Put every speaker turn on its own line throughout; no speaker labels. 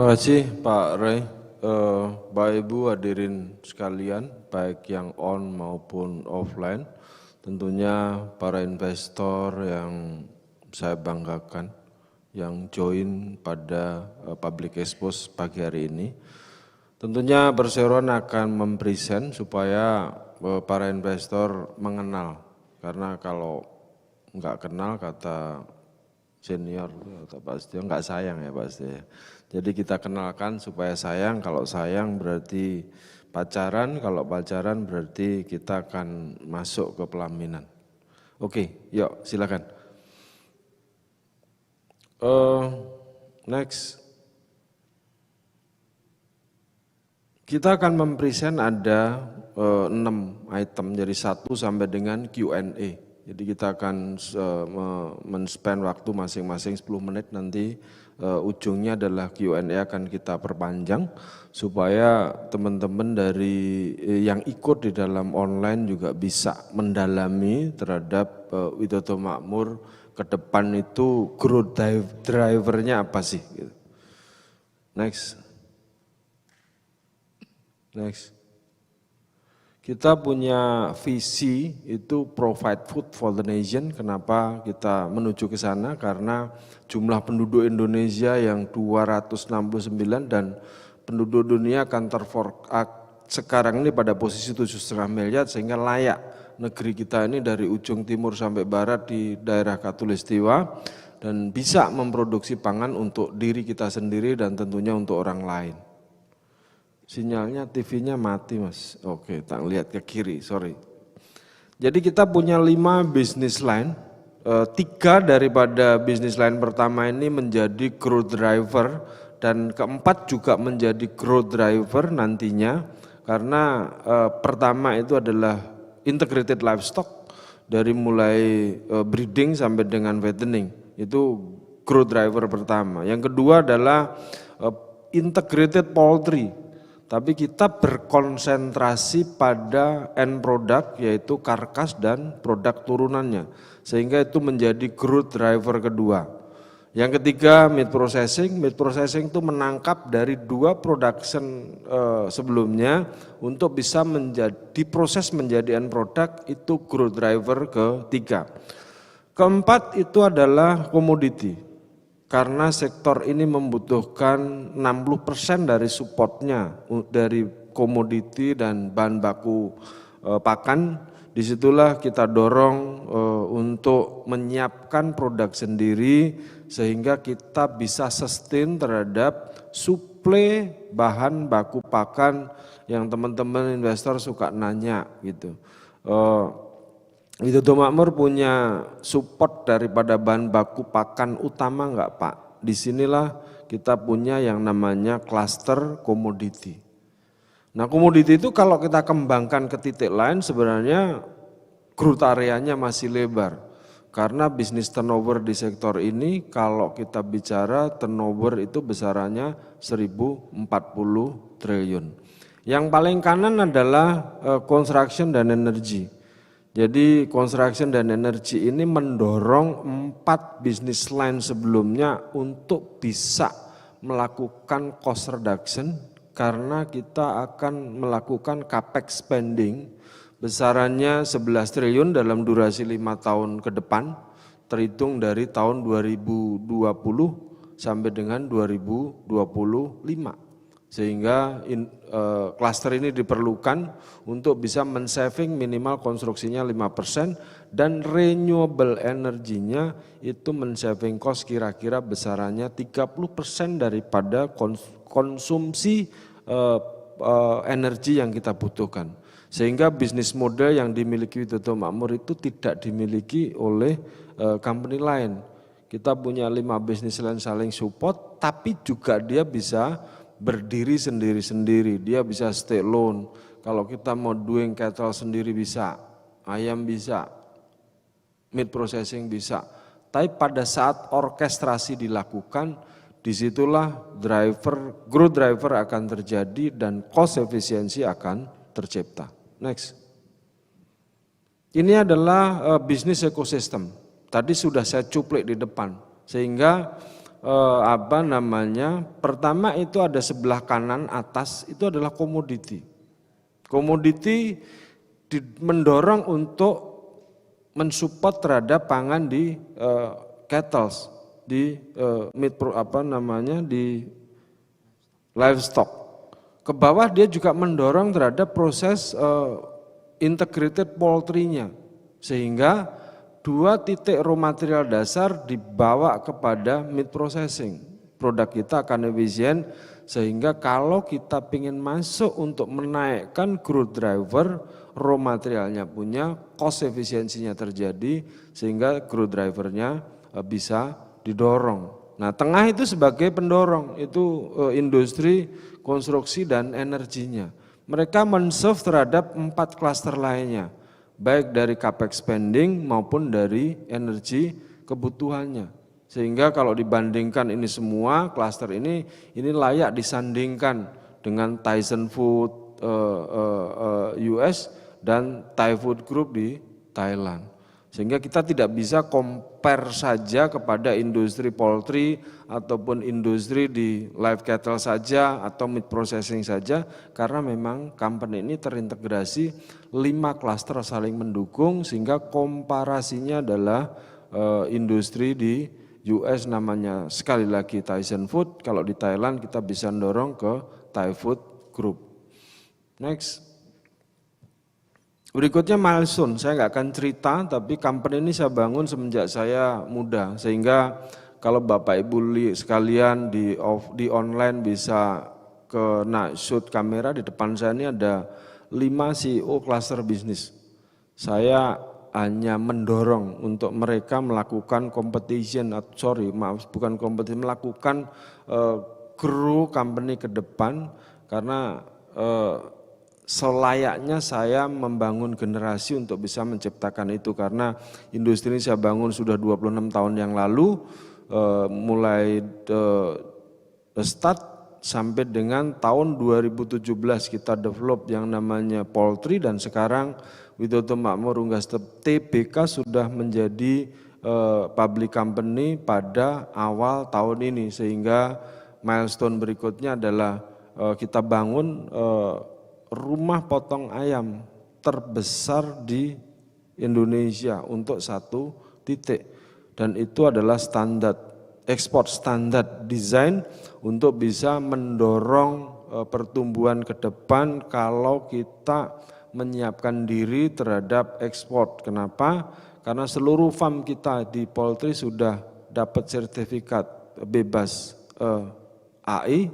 Terima kasih Pak Ray. Bapak Ibu hadirin sekalian, baik yang on maupun offline, tentunya para investor yang saya banggakan, yang join pada Public Expose pagi hari ini. Tentunya Perseroan akan mempresent supaya para investor mengenal, karena kalau nggak kenal kata senior atau Pak Setio nggak sayang ya Pak Setio. Jadi kita kenalkan supaya sayang, kalau sayang berarti pacaran, kalau pacaran berarti kita akan masuk ke pelaminan. Oke, yuk silakan. Next. Kita akan mempresent ada 6 item, jadi 1 sampai dengan Q&A. Jadi kita akan men-spend waktu masing-masing 10 menit, nanti ujungnya adalah Q&A akan kita perpanjang supaya teman-teman dari yang ikut di dalam online juga bisa mendalami terhadap Widodo Makmur ke depan itu growth drivernya apa sih. Next. Kita punya visi itu provide food for the nation. Kenapa kita menuju ke sana? Karena jumlah penduduk Indonesia yang 269 dan penduduk dunia akan sekarang ini pada posisi 7,5 miliar, sehingga layak negeri kita ini dari ujung timur sampai barat di daerah Katulistiwa dan bisa memproduksi pangan untuk diri kita sendiri dan tentunya untuk orang lain. Sinyalnya TV-nya mati Mas. Oke, tak lihat ke kiri, sorry. Jadi kita punya 5 business line. 3 daripada business line pertama ini menjadi growth driver dan keempat juga menjadi growth driver nantinya. Karena pertama itu adalah integrated livestock, dari mulai breeding sampai dengan fattening. Itu growth driver pertama. Yang kedua adalah integrated poultry. Tapi kita berkonsentrasi pada end product, yaitu karkas dan produk turunannya. Sehingga itu menjadi growth driver kedua. Yang ketiga meat processing. Meat processing itu menangkap dari 2 production sebelumnya untuk bisa diproses menjadi end product, itu growth driver ketiga. Keempat itu adalah komoditi. Karena sektor ini membutuhkan 60% dari supportnya dari komoditi dan bahan baku pakan. Disitulah kita dorong untuk menyiapkan produk sendiri sehingga kita bisa sustain terhadap suplai bahan baku pakan yang teman-teman investor suka nanya gitu. Widodo Makmur punya support daripada bahan baku pakan utama enggak Pak? Disinilah kita punya yang namanya cluster komoditi. Nah komoditi itu kalau kita kembangkan ke titik lain sebenarnya growth areanya masih lebar. Karena bisnis turnover di sektor ini kalau kita bicara turnover itu besarannya 1.040 triliun. Yang paling kanan adalah construction dan energy. Jadi construction dan energi ini mendorong 4 business line sebelumnya untuk bisa melakukan cost reduction karena kita akan melakukan capex spending besarannya 11 triliun dalam durasi 5 tahun ke depan, terhitung dari tahun 2020 sampai dengan 2025. Sehingga klaster ini diperlukan untuk bisa men-saving minimal konstruksinya 5% dan renewable energinya itu men-saving cost kira-kira besarannya 30% daripada konsumsi energi yang kita butuhkan. Sehingga bisnis model yang dimiliki Widodo Makmur itu tidak dimiliki oleh company lain. Kita punya 5 bisnis line saling support, tapi juga dia bisa berdiri sendiri-sendiri, dia bisa stay alone. Kalau kita mau doing cattle sendiri bisa, ayam bisa, meat processing bisa. Tapi pada saat orkestrasi dilakukan, disitulah growth driver akan terjadi dan cost efisiensi akan tercipta. Next. Ini adalah bisnis ekosistem. Tadi sudah saya cuplik di depan, sehingga pertama itu ada sebelah kanan atas itu adalah komoditi. Komoditi mendorong untuk mensupport terhadap pangan di cattle, di di livestock. Ke bawah dia juga mendorong terhadap proses integrated poultry-nya, sehingga 2 titik raw material dasar dibawa kepada meat processing. Produk kita akan efisien, sehingga kalau kita ingin masuk untuk menaikkan growth driver, raw materialnya punya, cost efisiensinya terjadi, sehingga growth drivernya bisa didorong. Nah, tengah itu sebagai pendorong, itu industri, konstruksi, dan energinya. Mereka men-serve terhadap 4 klaster lainnya, baik dari capex spending maupun dari energi kebutuhannya. Sehingga kalau dibandingkan ini semua, klaster ini layak disandingkan dengan Tyson Food US dan Thai Food Group di Thailand. Sehingga kita tidak bisa compare saja kepada industri poultry ataupun industri di live cattle saja atau meat processing saja, karena memang company ini terintegrasi 5 klaster saling mendukung, sehingga komparasinya adalah industri di US namanya sekali lagi Tyson Food, kalau di Thailand kita bisa mendorong ke Thai Food Group. Next. Berikutnya milestone, saya nggak akan cerita, tapi company ini saya bangun semenjak saya muda, sehingga kalau Bapak Ibu sekalian di online bisa kena shoot kamera, di depan saya ini ada 5 CEO cluster bisnis. Saya hanya mendorong untuk mereka melakukan melakukan grow company ke depan, karena selayaknya saya membangun generasi untuk bisa menciptakan itu, karena industri ini saya bangun sudah 26 tahun yang lalu, mulai start sampai dengan tahun 2017 kita develop yang namanya poultry, dan sekarang Widodo Makmur Unggas Tbk sudah menjadi public company pada awal tahun ini, sehingga milestone berikutnya adalah kita bangun rumah potong ayam terbesar di Indonesia untuk 1 titik, dan itu adalah standar ekspor, standar desain untuk bisa mendorong pertumbuhan ke depan kalau kita menyiapkan diri terhadap ekspor. Kenapa? Karena seluruh farm kita di poultry sudah dapat sertifikat bebas AI,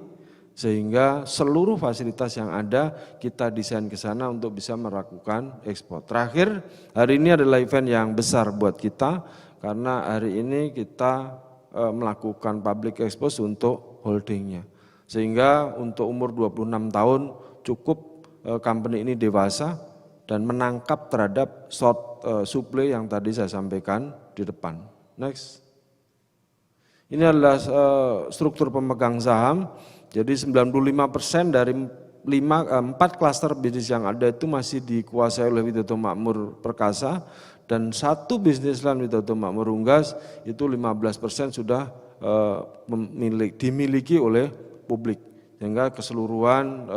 sehingga seluruh fasilitas yang ada kita desain ke sana untuk bisa melakukan ekspor. Terakhir, hari ini adalah event yang besar buat kita, karena hari ini kita melakukan public expose untuk holdingnya. Sehingga untuk umur 26 tahun cukup company ini dewasa dan menangkap terhadap short supply yang tadi saya sampaikan di depan. Next. Ini adalah struktur pemegang saham. Jadi 95% dari 4 klaster bisnis yang ada itu masih dikuasai oleh Widodo Makmur Perkasa, dan 1 bisnis lain Widodo Makmur Unggas itu 15% sudah dimiliki oleh publik. Sehingga keseluruhan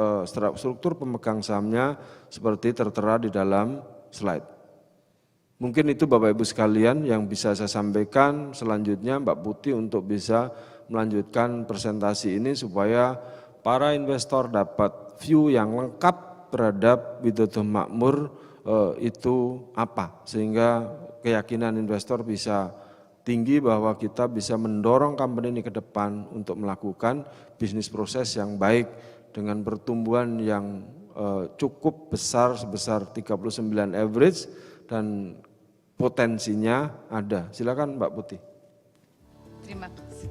struktur pemegang sahamnya seperti tertera di dalam slide. Mungkin itu Bapak Ibu sekalian yang bisa saya sampaikan. Selanjutnya Mbak Putih untuk bisa melanjutkan presentasi ini supaya para investor dapat view yang lengkap terhadap Widodo Makmur itu apa, sehingga keyakinan investor bisa tinggi bahwa kita bisa mendorong company ini ke depan untuk melakukan bisnis proses yang baik dengan pertumbuhan yang cukup besar sebesar 39 average dan potensinya ada. Silakan Mbak Putih.
Terima kasih.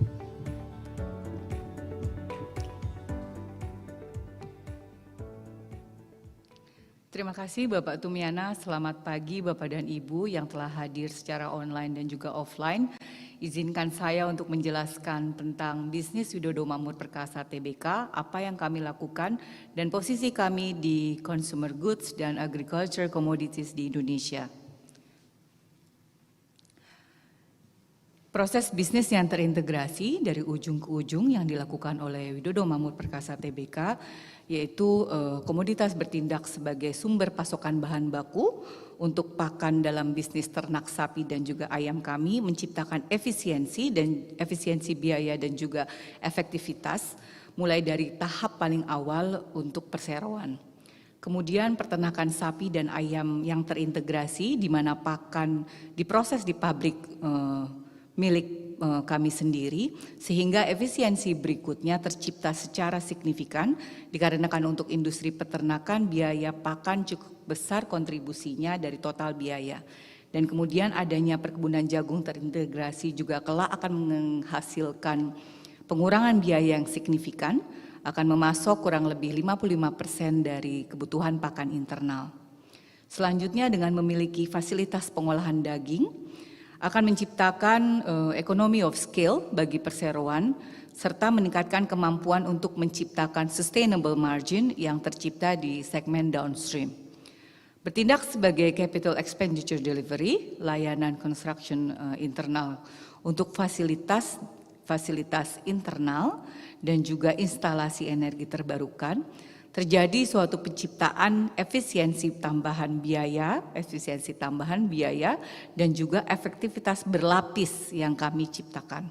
Terima kasih Bapak Tumiana, selamat pagi Bapak dan Ibu yang telah hadir secara online dan juga offline. Izinkan saya untuk menjelaskan tentang bisnis Widodo Makmur Perkasa Tbk, apa yang kami lakukan dan posisi kami di consumer goods dan agriculture commodities di Indonesia. Proses bisnis yang terintegrasi dari ujung ke ujung yang dilakukan oleh Widodo Makmur Perkasa Tbk, yaitu komoditas bertindak sebagai sumber pasokan bahan baku untuk pakan dalam bisnis ternak sapi dan juga ayam kami, menciptakan efisiensi biaya dan juga efektivitas mulai dari tahap paling awal untuk perseroan. Kemudian peternakan sapi dan ayam yang terintegrasi di mana pakan diproses di pabrik milik kami sendiri, sehingga efisiensi berikutnya tercipta secara signifikan dikarenakan untuk industri peternakan biaya pakan cukup besar kontribusinya dari total biaya. Dan kemudian adanya perkebunan jagung terintegrasi juga kelak akan menghasilkan pengurangan biaya yang signifikan, akan memasok kurang lebih 55% dari kebutuhan pakan internal. Selanjutnya dengan memiliki fasilitas pengolahan daging, akan menciptakan economy of scale bagi perseroan, serta meningkatkan kemampuan untuk menciptakan sustainable margin yang tercipta di segmen downstream. Bertindak sebagai capital expenditure delivery, layanan construction internal untuk fasilitas internal dan juga instalasi energi terbarukan, terjadi suatu penciptaan efisiensi tambahan biaya dan juga efektivitas berlapis yang kami ciptakan.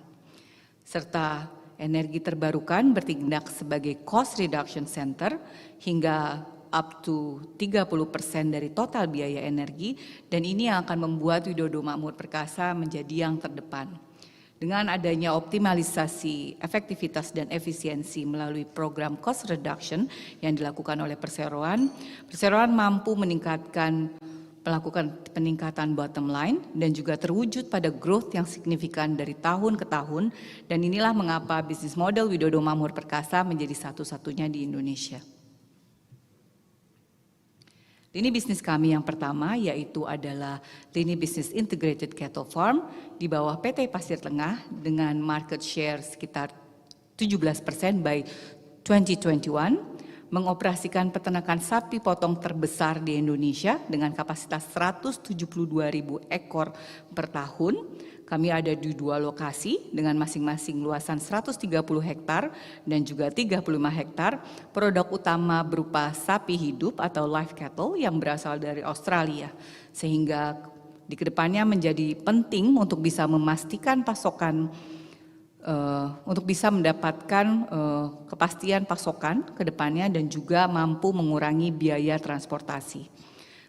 Serta energi terbarukan bertindak sebagai cost reduction center hingga up to 30% dari total biaya energi, dan ini yang akan membuat Widodo Makmur Perkasa menjadi yang terdepan. Dengan adanya optimalisasi efektivitas dan efisiensi melalui program cost reduction yang dilakukan oleh perseroan mampu melakukan peningkatan bottom line dan juga terwujud pada growth yang signifikan dari tahun ke tahun, dan inilah mengapa bisnis model Widodo Makmur Perkasa menjadi satu-satunya di Indonesia. Lini bisnis kami yang pertama yaitu adalah lini bisnis Integrated Cattle Farm di bawah PT Pasir Tengah dengan market share sekitar 17% by 2021, mengoperasikan peternakan sapi potong terbesar di Indonesia dengan kapasitas 172.000 ekor per tahun. Kami ada di 2 lokasi dengan masing-masing luasan 130 hektar dan juga 35 hektar. Produk utama berupa sapi hidup atau live cattle yang berasal dari Australia. Sehingga di kedepannya menjadi penting untuk bisa memastikan pasokan, untuk bisa mendapatkan kepastian pasokan ke depannya dan juga mampu mengurangi biaya transportasi.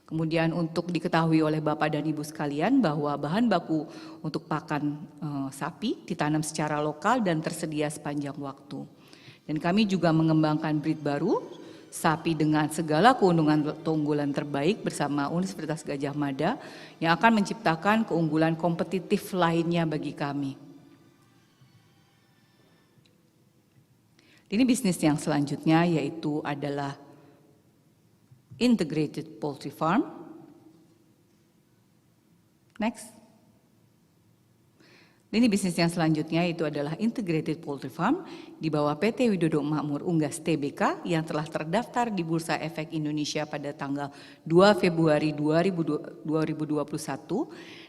Kemudian untuk diketahui oleh Bapak dan Ibu sekalian bahwa bahan baku untuk pakan sapi ditanam secara lokal dan tersedia sepanjang waktu. Dan kami juga mengembangkan breed baru, sapi dengan segala keunggulan terbaik bersama Universitas Gadjah Mada yang akan menciptakan keunggulan kompetitif lainnya bagi kami. Ini bisnis yang selanjutnya yaitu adalah Integrated Poultry Farm. Next. Ini bisnis yang selanjutnya itu adalah Integrated Poultry Farm di bawah PT Widodo Makmur Unggas Tbk yang telah terdaftar di Bursa Efek Indonesia pada tanggal 2 Februari 2021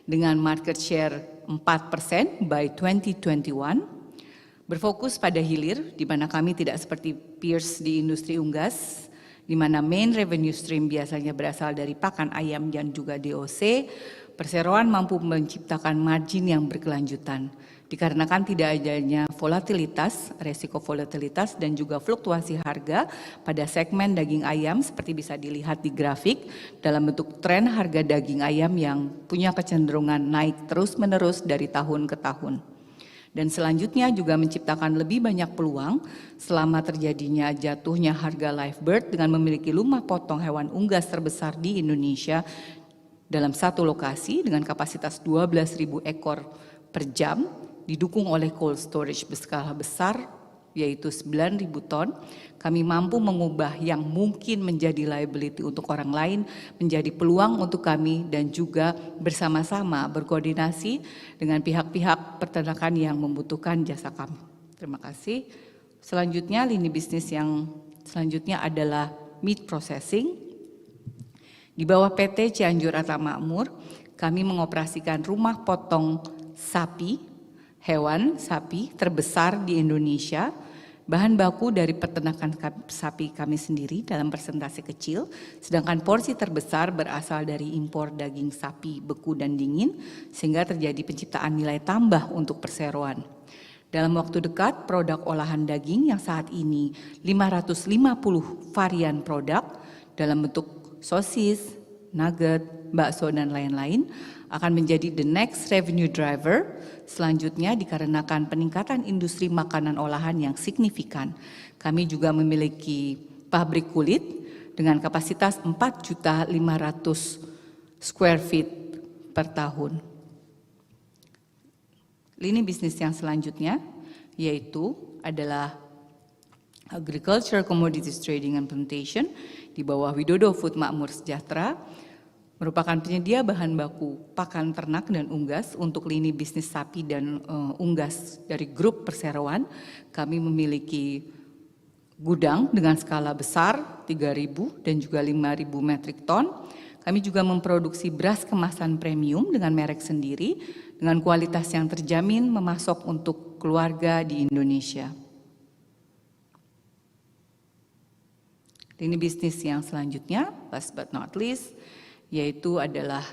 dengan market share 4% by 2021. Berfokus pada hilir di mana kami tidak seperti peers di industri unggas, di mana main revenue stream biasanya berasal dari pakan ayam dan juga DOC, perseroan mampu menciptakan margin yang berkelanjutan. Dikarenakan tidak adanya volatilitas, resiko volatilitas dan juga fluktuasi harga pada segmen daging ayam seperti bisa dilihat di grafik dalam bentuk tren harga daging ayam yang punya kecenderungan naik terus-menerus dari tahun ke tahun. Dan selanjutnya juga menciptakan lebih banyak peluang selama terjadinya jatuhnya harga live bird dengan memiliki rumah potong hewan unggas terbesar di Indonesia dalam satu lokasi dengan kapasitas 12.000 ekor per jam, didukung oleh cold storage berskala besar yaitu 9.000 ton. Kami mampu mengubah yang mungkin menjadi liability untuk orang lain menjadi peluang untuk kami dan juga bersama-sama berkoordinasi dengan pihak-pihak peternakan yang membutuhkan jasa kami. Terima kasih. Selanjutnya lini bisnis yang selanjutnya adalah meat processing. Di bawah PT Cianjur Arta Makmur, kami mengoperasikan rumah potong sapi hewan sapi terbesar di Indonesia. Bahan baku dari peternakan sapi kami sendiri dalam persentase kecil, sedangkan porsi terbesar berasal dari impor daging sapi beku dan dingin, sehingga terjadi penciptaan nilai tambah untuk perseroan. Dalam waktu dekat, produk olahan daging yang saat ini 550 varian produk dalam bentuk sosis, nugget, bakso, dan lain-lain akan menjadi the next revenue driver selanjutnya dikarenakan peningkatan industri makanan olahan yang signifikan. Kami juga memiliki pabrik kulit dengan kapasitas 4.500 square feet per tahun. Lini bisnis yang selanjutnya yaitu adalah Agriculture Commodities Trading and Plantation di bawah Widodo Food Makmur Sejahtera, merupakan penyedia bahan baku pakan ternak dan unggas untuk lini bisnis sapi dan unggas dari grup perseroan. Kami memiliki gudang dengan skala besar 3.000 dan juga 5.000 metrik ton. Kami juga memproduksi beras kemasan premium dengan merek sendiri dengan kualitas yang terjamin memasok untuk keluarga di Indonesia. Lini bisnis yang selanjutnya, last but not least, yaitu adalah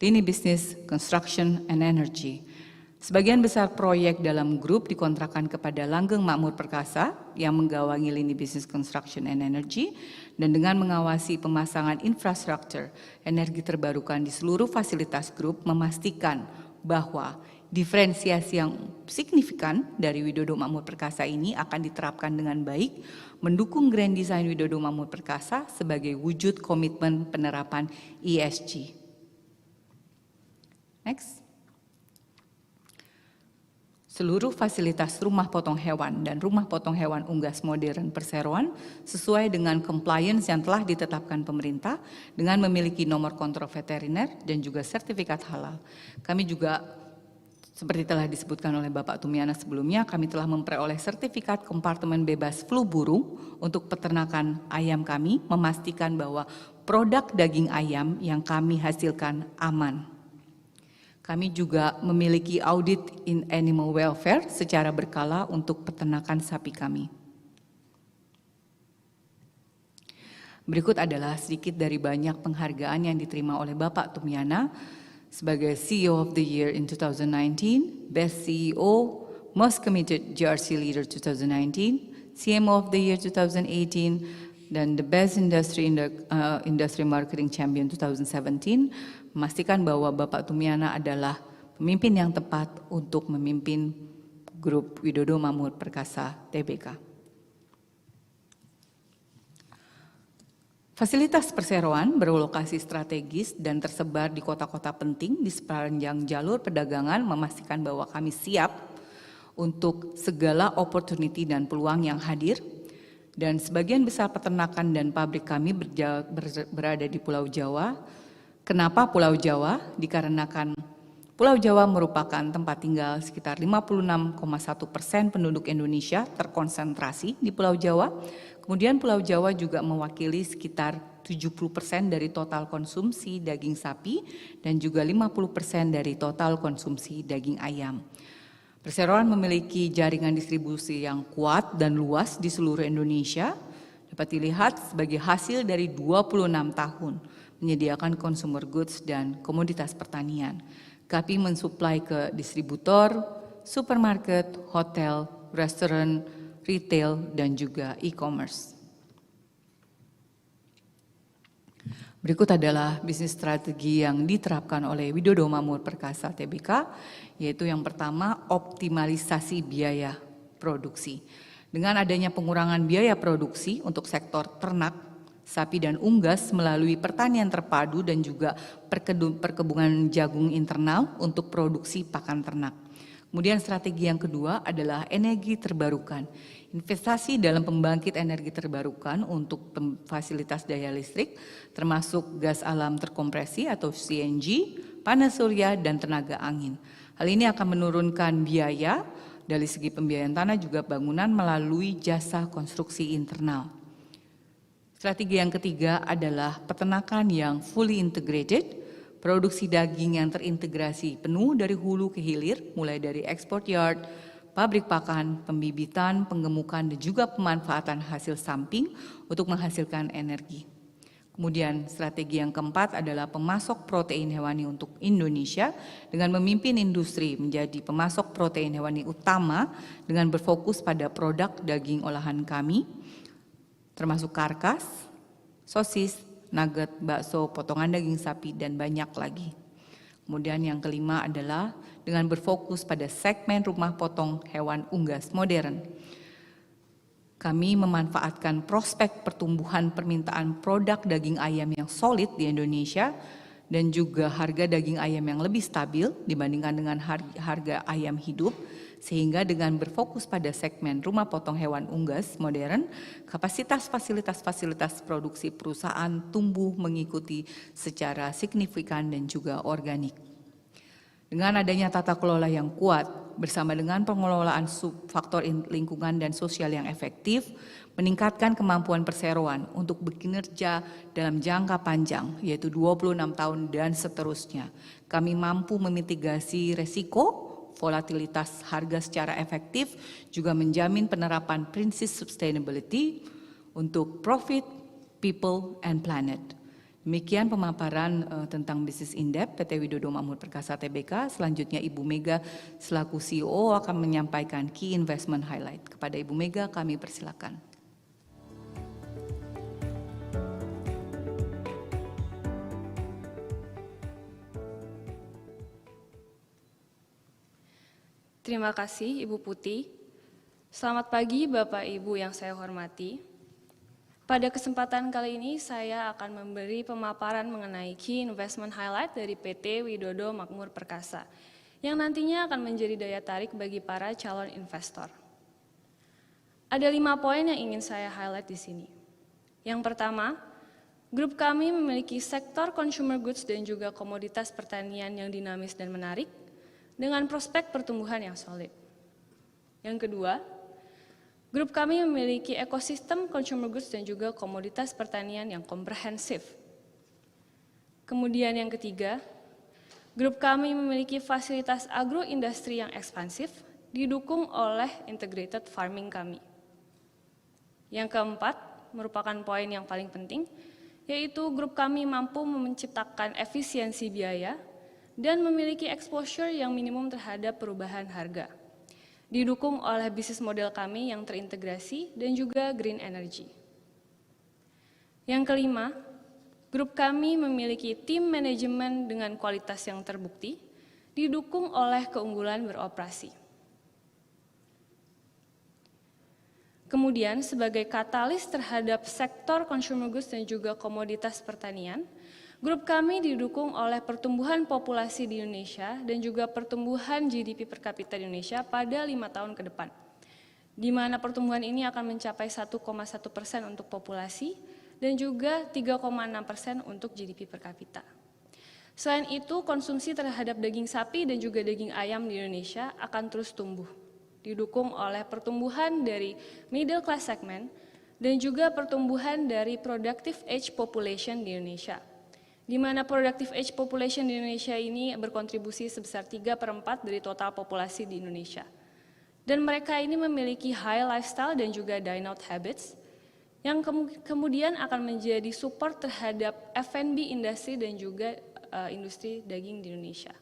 lini bisnis construction and energy. Sebagian besar proyek dalam grup dikontrakkan kepada Langgeng Makmur Perkasa yang menggawangi lini bisnis construction and energy dan dengan mengawasi pemasangan infrastruktur energi terbarukan di seluruh fasilitas grup memastikan bahwa diferensiasi yang signifikan dari Widodo Makmur Perkasa ini akan diterapkan dengan baik, mendukung Grand Design Widodo Makmur Perkasa sebagai wujud komitmen penerapan ESG. Next. Seluruh fasilitas rumah potong hewan dan rumah potong hewan unggas modern perseroan sesuai dengan compliance yang telah ditetapkan pemerintah dengan memiliki nomor kontrol veteriner dan juga sertifikat halal. Kami juga, seperti telah disebutkan oleh Bapak Tumiana sebelumnya, kami telah memperoleh sertifikat kompartemen bebas flu burung untuk peternakan ayam kami, memastikan bahwa produk daging ayam yang kami hasilkan aman. Kami juga memiliki audit in animal welfare secara berkala untuk peternakan sapi kami. Berikut adalah sedikit dari banyak penghargaan yang diterima oleh Bapak Tumiana sebagai CEO of the Year in 2019, Best CEO, Most Committed GRC Leader 2019, CMO of the Year 2018, dan the Best Industry Marketing Champion 2017, memastikan bahwa Bapak Tumiana adalah pemimpin yang tepat untuk memimpin grup Widodo Makmur Perkasa Tbk. Fasilitas perseroan berlokasi strategis dan tersebar di kota-kota penting di sepanjang jalur perdagangan, memastikan bahwa kami siap untuk segala opportunity dan peluang yang hadir. Dan sebagian besar peternakan dan pabrik kami berada di Pulau Jawa. Kenapa Pulau Jawa? Dikarenakan Pulau Jawa merupakan tempat tinggal sekitar 56,1% penduduk Indonesia terkonsentrasi di Pulau Jawa. Kemudian Pulau Jawa juga mewakili sekitar 70% dari total konsumsi daging sapi dan juga 50% dari total konsumsi daging ayam. Perseroan memiliki jaringan distribusi yang kuat dan luas di seluruh Indonesia, dapat dilihat sebagai hasil dari 26 tahun menyediakan consumer goods dan komoditas pertanian. Kami mensuplai ke distributor, supermarket, hotel, restoran, retail, dan juga e-commerce. Berikut adalah bisnis strategi yang diterapkan oleh Widodo Makmur Perkasa Tbk, yaitu yang pertama, optimalisasi biaya produksi. Dengan adanya pengurangan biaya produksi untuk sektor ternak, sapi dan unggas melalui pertanian terpadu dan juga perkebunan jagung internal untuk produksi pakan ternak. Kemudian strategi yang kedua adalah energi terbarukan. Investasi dalam pembangkit energi terbarukan untuk fasilitas daya listrik termasuk gas alam terkompresi atau CNG, panas surya, dan tenaga angin. Hal ini akan menurunkan biaya dari segi pembiayaan tanah juga bangunan melalui jasa konstruksi internal. Strategi yang ketiga adalah peternakan yang fully integrated, produksi daging yang terintegrasi penuh dari hulu ke hilir, mulai dari export yard, pabrik pakan, pembibitan, penggemukan, dan juga pemanfaatan hasil samping untuk menghasilkan energi. Kemudian strategi yang keempat adalah pemasok protein hewani untuk Indonesia dengan memimpin industri menjadi pemasok protein hewani utama dengan berfokus pada produk daging olahan kami, termasuk karkas, sosis, nugget, bakso, potongan daging sapi, dan banyak lagi. Kemudian yang kelima adalah dengan berfokus pada segmen rumah potong hewan unggas modern. Kami memanfaatkan prospek pertumbuhan permintaan produk daging ayam yang solid di Indonesia dan juga harga daging ayam yang lebih stabil dibandingkan dengan harga ayam hidup, sehingga dengan berfokus pada segmen rumah potong hewan unggas modern, kapasitas fasilitas produksi perusahaan tumbuh mengikuti secara signifikan dan juga organik. Dengan adanya tata kelola yang kuat, bersama dengan pengelolaan faktor lingkungan dan sosial yang efektif, meningkatkan kemampuan perseroan untuk bekinerja dalam jangka panjang, yaitu 26 tahun dan seterusnya. Kami mampu memitigasi resiko, volatilitas harga secara efektif, juga menjamin penerapan prinsip sustainability untuk profit, people, and planet. Demikian pemaparan tentang bisnis in-depth PT Widodo Makmur Perkasa Tbk. Selanjutnya Ibu Mega selaku CEO akan menyampaikan key investment highlight. Kepada Ibu Mega kami persilakan.
Terima kasih Ibu Putih. Selamat pagi Bapak Ibu yang saya hormati. Pada kesempatan kali ini saya akan memberi pemaparan mengenai key investment highlight dari PT Widodo Makmur Perkasa yang nantinya akan menjadi daya tarik bagi para calon investor. Ada 5 poin yang ingin saya highlight di sini. Yang pertama, grup kami memiliki sektor consumer goods dan juga komoditas pertanian yang dinamis dan menarik dengan prospek pertumbuhan yang solid. Yang kedua, grup kami memiliki ekosistem consumer goods dan juga komoditas pertanian yang komprehensif. Kemudian yang ketiga, grup kami memiliki fasilitas agroindustri yang ekspansif, didukung oleh integrated farming kami. Yang keempat, merupakan poin yang paling penting, yaitu grup kami mampu menciptakan efisiensi biaya dan memiliki exposure yang minimum terhadap perubahan harga, didukung oleh bisnis model kami yang terintegrasi dan juga green energy. Yang kelima, grup kami memiliki tim manajemen dengan kualitas yang terbukti, didukung oleh keunggulan beroperasi. Kemudian sebagai katalis terhadap sektor consumer goods dan juga komoditas pertanian, grup kami didukung oleh pertumbuhan populasi di Indonesia dan juga pertumbuhan GDP per kapita di Indonesia pada 5 tahun ke depan, di mana pertumbuhan ini akan mencapai 1,1% untuk populasi dan juga 3,6% untuk GDP per kapita. Selain itu, konsumsi terhadap daging sapi dan juga daging ayam di Indonesia akan terus tumbuh, didukung oleh pertumbuhan dari middle class segment dan juga pertumbuhan dari productive age population di Indonesia, di mana productive age population di Indonesia ini berkontribusi sebesar 3/4 dari total populasi di Indonesia. Dan mereka ini memiliki high lifestyle dan juga dine out habits, yang kemudian akan menjadi support terhadap F&B industri dan juga industri daging di Indonesia.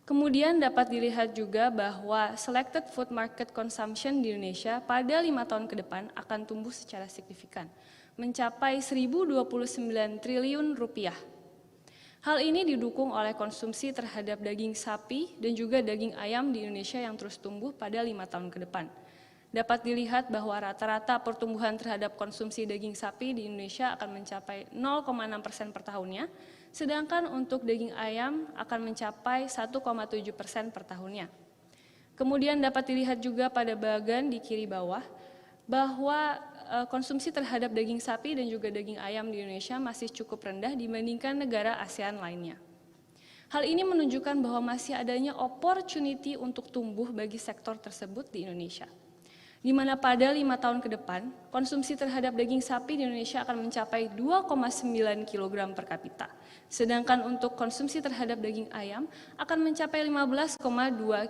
Kemudian dapat dilihat juga bahwa selected food market consumption di Indonesia pada 5 tahun ke depan akan tumbuh secara signifikan, mencapai 1.029 triliun rupiah. Hal ini didukung oleh konsumsi terhadap daging sapi dan juga daging ayam di Indonesia yang terus tumbuh pada 5 tahun ke depan. Dapat dilihat bahwa rata-rata pertumbuhan terhadap konsumsi daging sapi di Indonesia akan mencapai 0,6% per tahunnya, sedangkan untuk daging ayam akan mencapai 1,7% per tahunnya. Kemudian dapat dilihat juga pada bagian di kiri bawah, bahwa konsumsi terhadap daging sapi dan juga daging ayam di Indonesia masih cukup rendah dibandingkan negara ASEAN lainnya. Hal ini menunjukkan bahwa masih adanya opportunity untuk tumbuh bagi sektor tersebut di Indonesia. di mana pada 5 tahun ke depan, konsumsi terhadap daging sapi di Indonesia akan mencapai 2,9 kg per kapita. Sedangkan untuk konsumsi terhadap daging ayam akan mencapai 15,2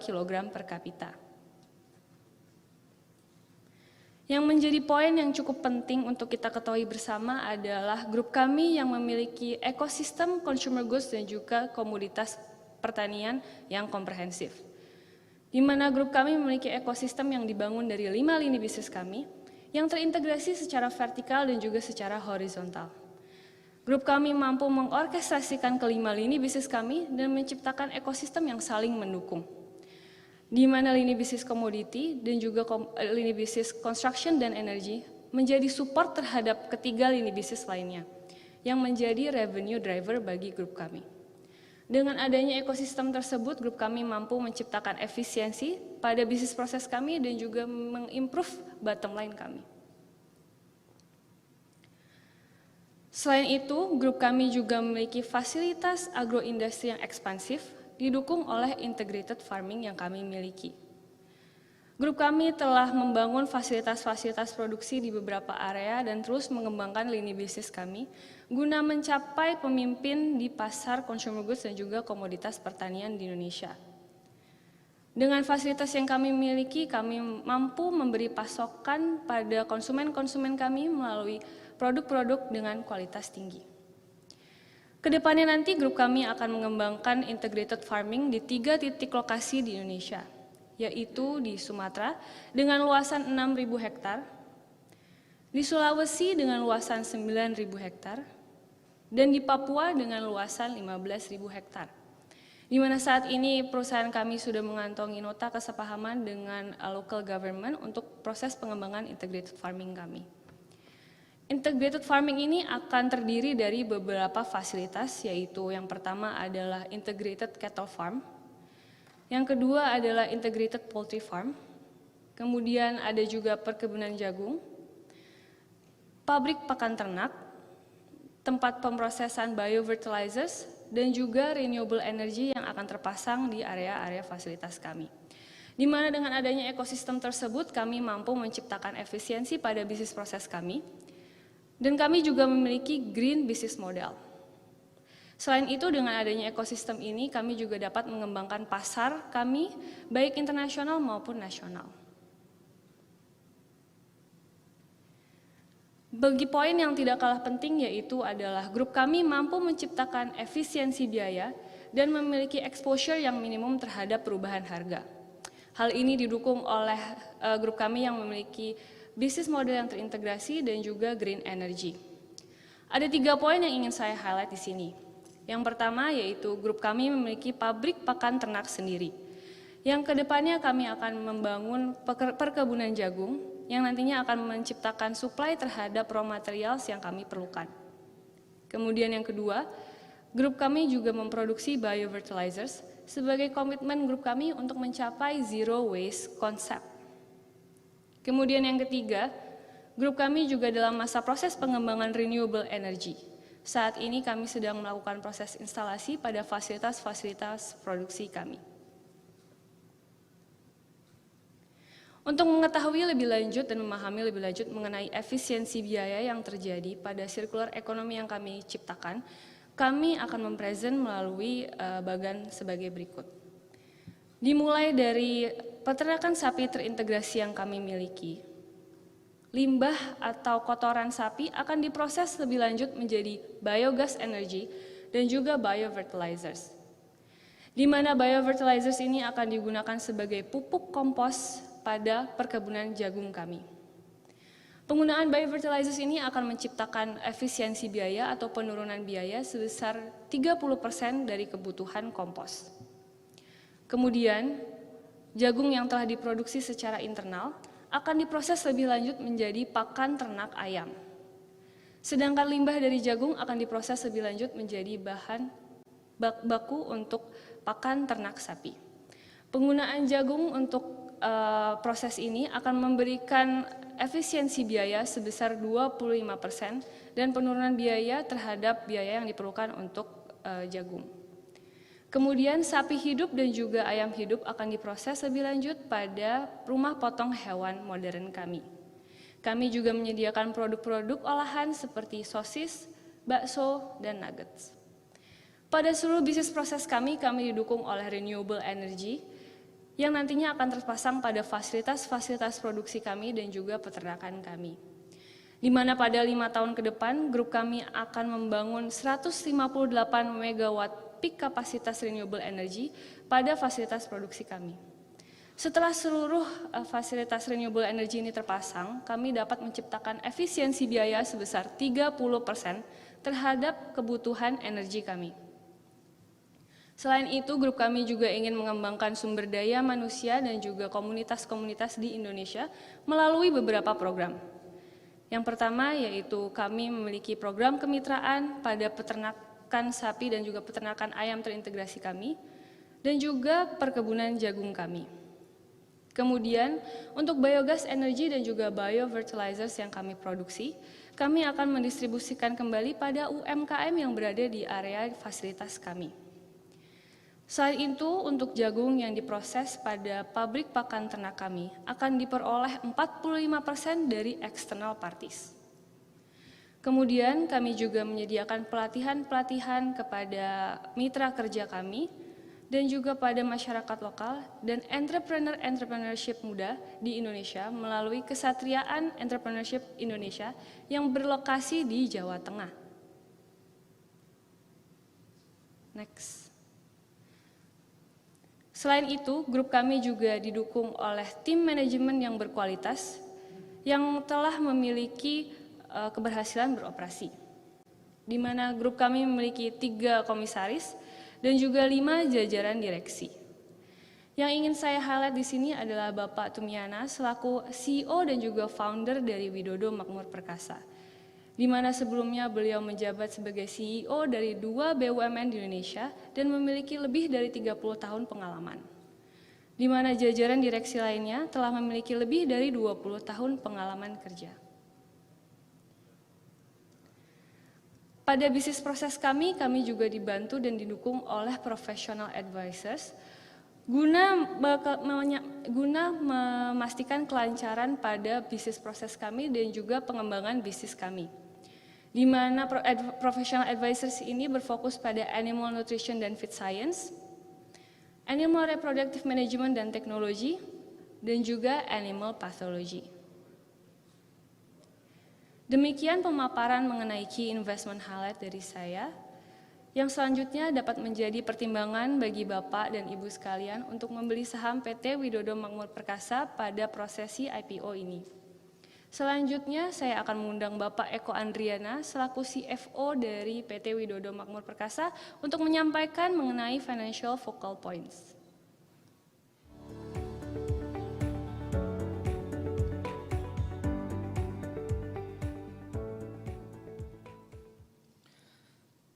kg per kapita. Yang menjadi poin yang cukup penting untuk kita ketahui bersama adalah grup kami yang memiliki ekosistem consumer goods dan juga komoditas pertanian yang komprehensif. Di mana grup kami memiliki ekosistem yang dibangun dari 5 lini bisnis kami yang terintegrasi secara vertikal dan juga secara horizontal. Grup kami mampu mengorkestrasikan kelima lini bisnis kami dan menciptakan ekosistem yang saling mendukung. Di mana lini bisnis komoditi dan juga lini bisnis construction dan energi menjadi support terhadap ketiga lini bisnis lainnya yang menjadi revenue driver bagi grup kami. Dengan adanya ekosistem tersebut, grup kami mampu menciptakan efisiensi pada bisnis proses kami dan juga mengimprove bottom line kami. Selain itu, grup kami juga memiliki fasilitas agroindustri yang ekspansif, didukung oleh integrated farming yang kami miliki. Grup kami telah membangun fasilitas-fasilitas produksi di beberapa area dan terus mengembangkan lini bisnis kami guna mencapai pemimpin di pasar consumer goods dan juga komoditas pertanian di Indonesia. Dengan fasilitas yang kami miliki, kami mampu memberi pasokan pada konsumen-konsumen kami melalui produk-produk dengan kualitas tinggi. Kedepannya nanti grup kami akan mengembangkan integrated farming di 3 titik lokasi di Indonesia, yaitu di Sumatera dengan luasan 6.000 hektar, di Sulawesi dengan luasan 9.000 hektar, dan di Papua dengan luasan 15.000 hektar. Di mana saat ini perusahaan kami sudah mengantongi nota kesepahaman dengan local government untuk proses pengembangan integrated farming kami. Integrated farming ini akan terdiri dari beberapa fasilitas, yaitu yang pertama adalah integrated cattle farm, yang kedua adalah integrated poultry farm, kemudian ada juga perkebunan jagung, pabrik pakan ternak, tempat pemrosesan biofertilizers, dan juga renewable energy yang akan terpasang di area-area fasilitas kami. Di mana dengan adanya ekosistem tersebut, kami mampu menciptakan efisiensi pada bisnis proses kami, dan kami juga memiliki green business model. Selain itu, dengan adanya ekosistem ini, kami juga dapat mengembangkan pasar kami, baik internasional maupun nasional. Bagi poin yang tidak kalah penting yaitu adalah grup kami mampu menciptakan efisiensi biaya dan memiliki exposure yang minimum terhadap perubahan harga. Hal ini didukung oleh grup kami yang memiliki bisnis model yang terintegrasi dan juga green energy. Ada 3 poin yang ingin saya highlight di sini. Yang pertama yaitu grup kami memiliki pabrik pakan ternak sendiri. Yang kedepannya kami akan membangun perkebunan jagung yang nantinya akan menciptakan suplai terhadap raw materials yang kami perlukan. Kemudian yang kedua, grup kami juga memproduksi biofertilizers sebagai komitmen grup kami untuk mencapai zero waste concept. Kemudian yang ketiga, grup kami juga dalam masa proses pengembangan renewable energy. Saat ini kami sedang melakukan proses instalasi pada fasilitas-fasilitas produksi kami. Untuk mengetahui lebih lanjut dan memahami lebih lanjut mengenai efisiensi biaya yang terjadi pada circular economy yang kami ciptakan, kami akan mempresent melalui bagan sebagai berikut. Dimulai dari peternakan sapi terintegrasi yang kami miliki. Limbah atau kotoran sapi akan diproses lebih lanjut menjadi biogas energy dan juga biofertilizers. Di mana biofertilizers ini akan digunakan sebagai pupuk kompos pada perkebunan jagung kami. Penggunaan biofertilizers ini akan menciptakan efisiensi biaya atau penurunan biaya sebesar 30% dari kebutuhan kompos. Kemudian, jagung yang telah diproduksi secara internal akan diproses lebih lanjut menjadi pakan ternak ayam. Sedangkan limbah dari jagung akan diproses lebih lanjut menjadi bahan baku untuk pakan ternak sapi. Penggunaan jagung untuk proses ini akan memberikan efisiensi biaya sebesar 25% dan penurunan biaya terhadap biaya yang diperlukan untuk jagung. Kemudian sapi hidup dan juga ayam hidup akan diproses lebih lanjut pada rumah potong hewan modern kami. Kami juga menyediakan produk-produk olahan seperti sosis, bakso, dan nuggets. Pada seluruh bisnis proses kami didukung oleh renewable energy yang nantinya akan terpasang pada fasilitas-fasilitas produksi kami dan juga peternakan kami. Di mana pada 5 tahun ke depan, grup kami akan membangun 158 MW peak kapasitas renewable energy pada fasilitas produksi kami. Setelah seluruh fasilitas renewable energy ini terpasang, kami dapat menciptakan efisiensi biaya sebesar 30% terhadap kebutuhan energi kami. Selain itu, grup kami juga ingin mengembangkan sumber daya manusia dan juga komunitas-komunitas di Indonesia melalui beberapa program. Yang pertama yaitu kami memiliki program kemitraan pada peternakan sapi dan juga peternakan ayam terintegrasi kami, dan juga perkebunan jagung kami. Kemudian, untuk biogas energi dan juga biofertilizers yang kami produksi, kami akan mendistribusikan kembali pada UMKM yang berada di area fasilitas kami. Selain itu, untuk jagung yang diproses pada pabrik pakan ternak kami akan diperoleh 45% dari external parties. Kemudian kami juga menyediakan pelatihan-pelatihan kepada mitra kerja kami dan juga pada masyarakat lokal dan entrepreneurship muda di Indonesia melalui Kesatriaan Entrepreneurship Indonesia yang berlokasi di Jawa Tengah. Next. Selain itu, grup kami juga didukung oleh tim manajemen yang berkualitas yang telah memiliki keberhasilan beroperasi. Di mana grup kami memiliki 3 komisaris dan juga 5 jajaran direksi. Yang ingin saya highlight di sini adalah Bapak Tumiana selaku CEO dan juga founder dari Widodo Makmur Perkasa. Di mana sebelumnya beliau menjabat sebagai CEO dari 2 BUMN di Indonesia dan memiliki lebih dari 30 tahun pengalaman. Di mana jajaran direksi lainnya telah memiliki lebih dari 20 tahun pengalaman kerja. Pada bisnis proses kami juga dibantu dan didukung oleh professional advisors guna memastikan kelancaran pada bisnis proses kami dan juga pengembangan bisnis kami. Di mana professional advisors ini berfokus pada animal nutrition dan feed science, animal reproductive management dan teknologi, dan juga animal pathology. Demikian pemaparan mengenai key investment highlight dari saya, yang selanjutnya dapat menjadi pertimbangan bagi Bapak dan Ibu sekalian untuk membeli saham PT Widodo Makmur Perkasa pada prosesi IPO ini. Selanjutnya saya akan mengundang Bapak Eko Andriana selaku CFO dari PT Widodo Makmur Perkasa untuk menyampaikan mengenai financial focal points.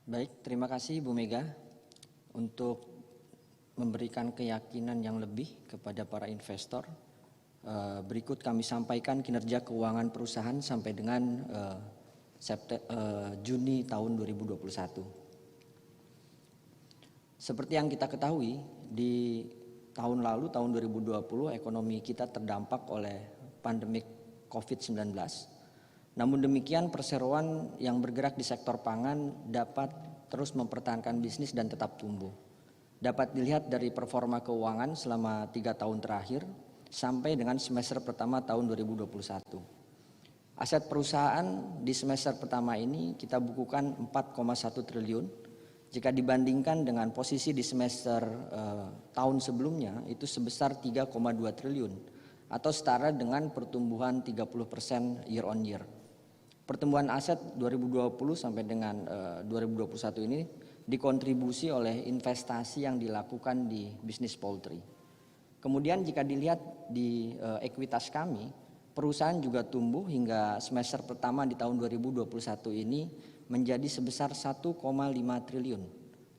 Baik, terima kasih Bu Mega untuk memberikan keyakinan yang lebih kepada para investor. Berikut kami sampaikan kinerja keuangan perusahaan sampai dengan Juni tahun 2021. Seperti yang kita ketahui, di tahun lalu, tahun 2020, ekonomi kita terdampak oleh pandemik COVID-19. Namun demikian, perseroan yang bergerak di sektor pangan dapat terus mempertahankan bisnis dan tetap tumbuh. Dapat dilihat dari performa keuangan selama 3 tahun terakhir, sampai dengan semester pertama tahun 2021. Aset perusahaan di semester pertama ini kita bukukan 4,1 triliun. Jika dibandingkan dengan posisi di semester tahun sebelumnya itu sebesar 3,2 triliun atau setara dengan pertumbuhan 30% year on year. Pertumbuhan aset 2020 sampai dengan 2021 ini dikontribusi oleh investasi yang dilakukan di bisnis poultry. Kemudian jika dilihat di ekuitas kami, perusahaan juga tumbuh hingga semester pertama di tahun 2021 ini menjadi sebesar 1,5 triliun.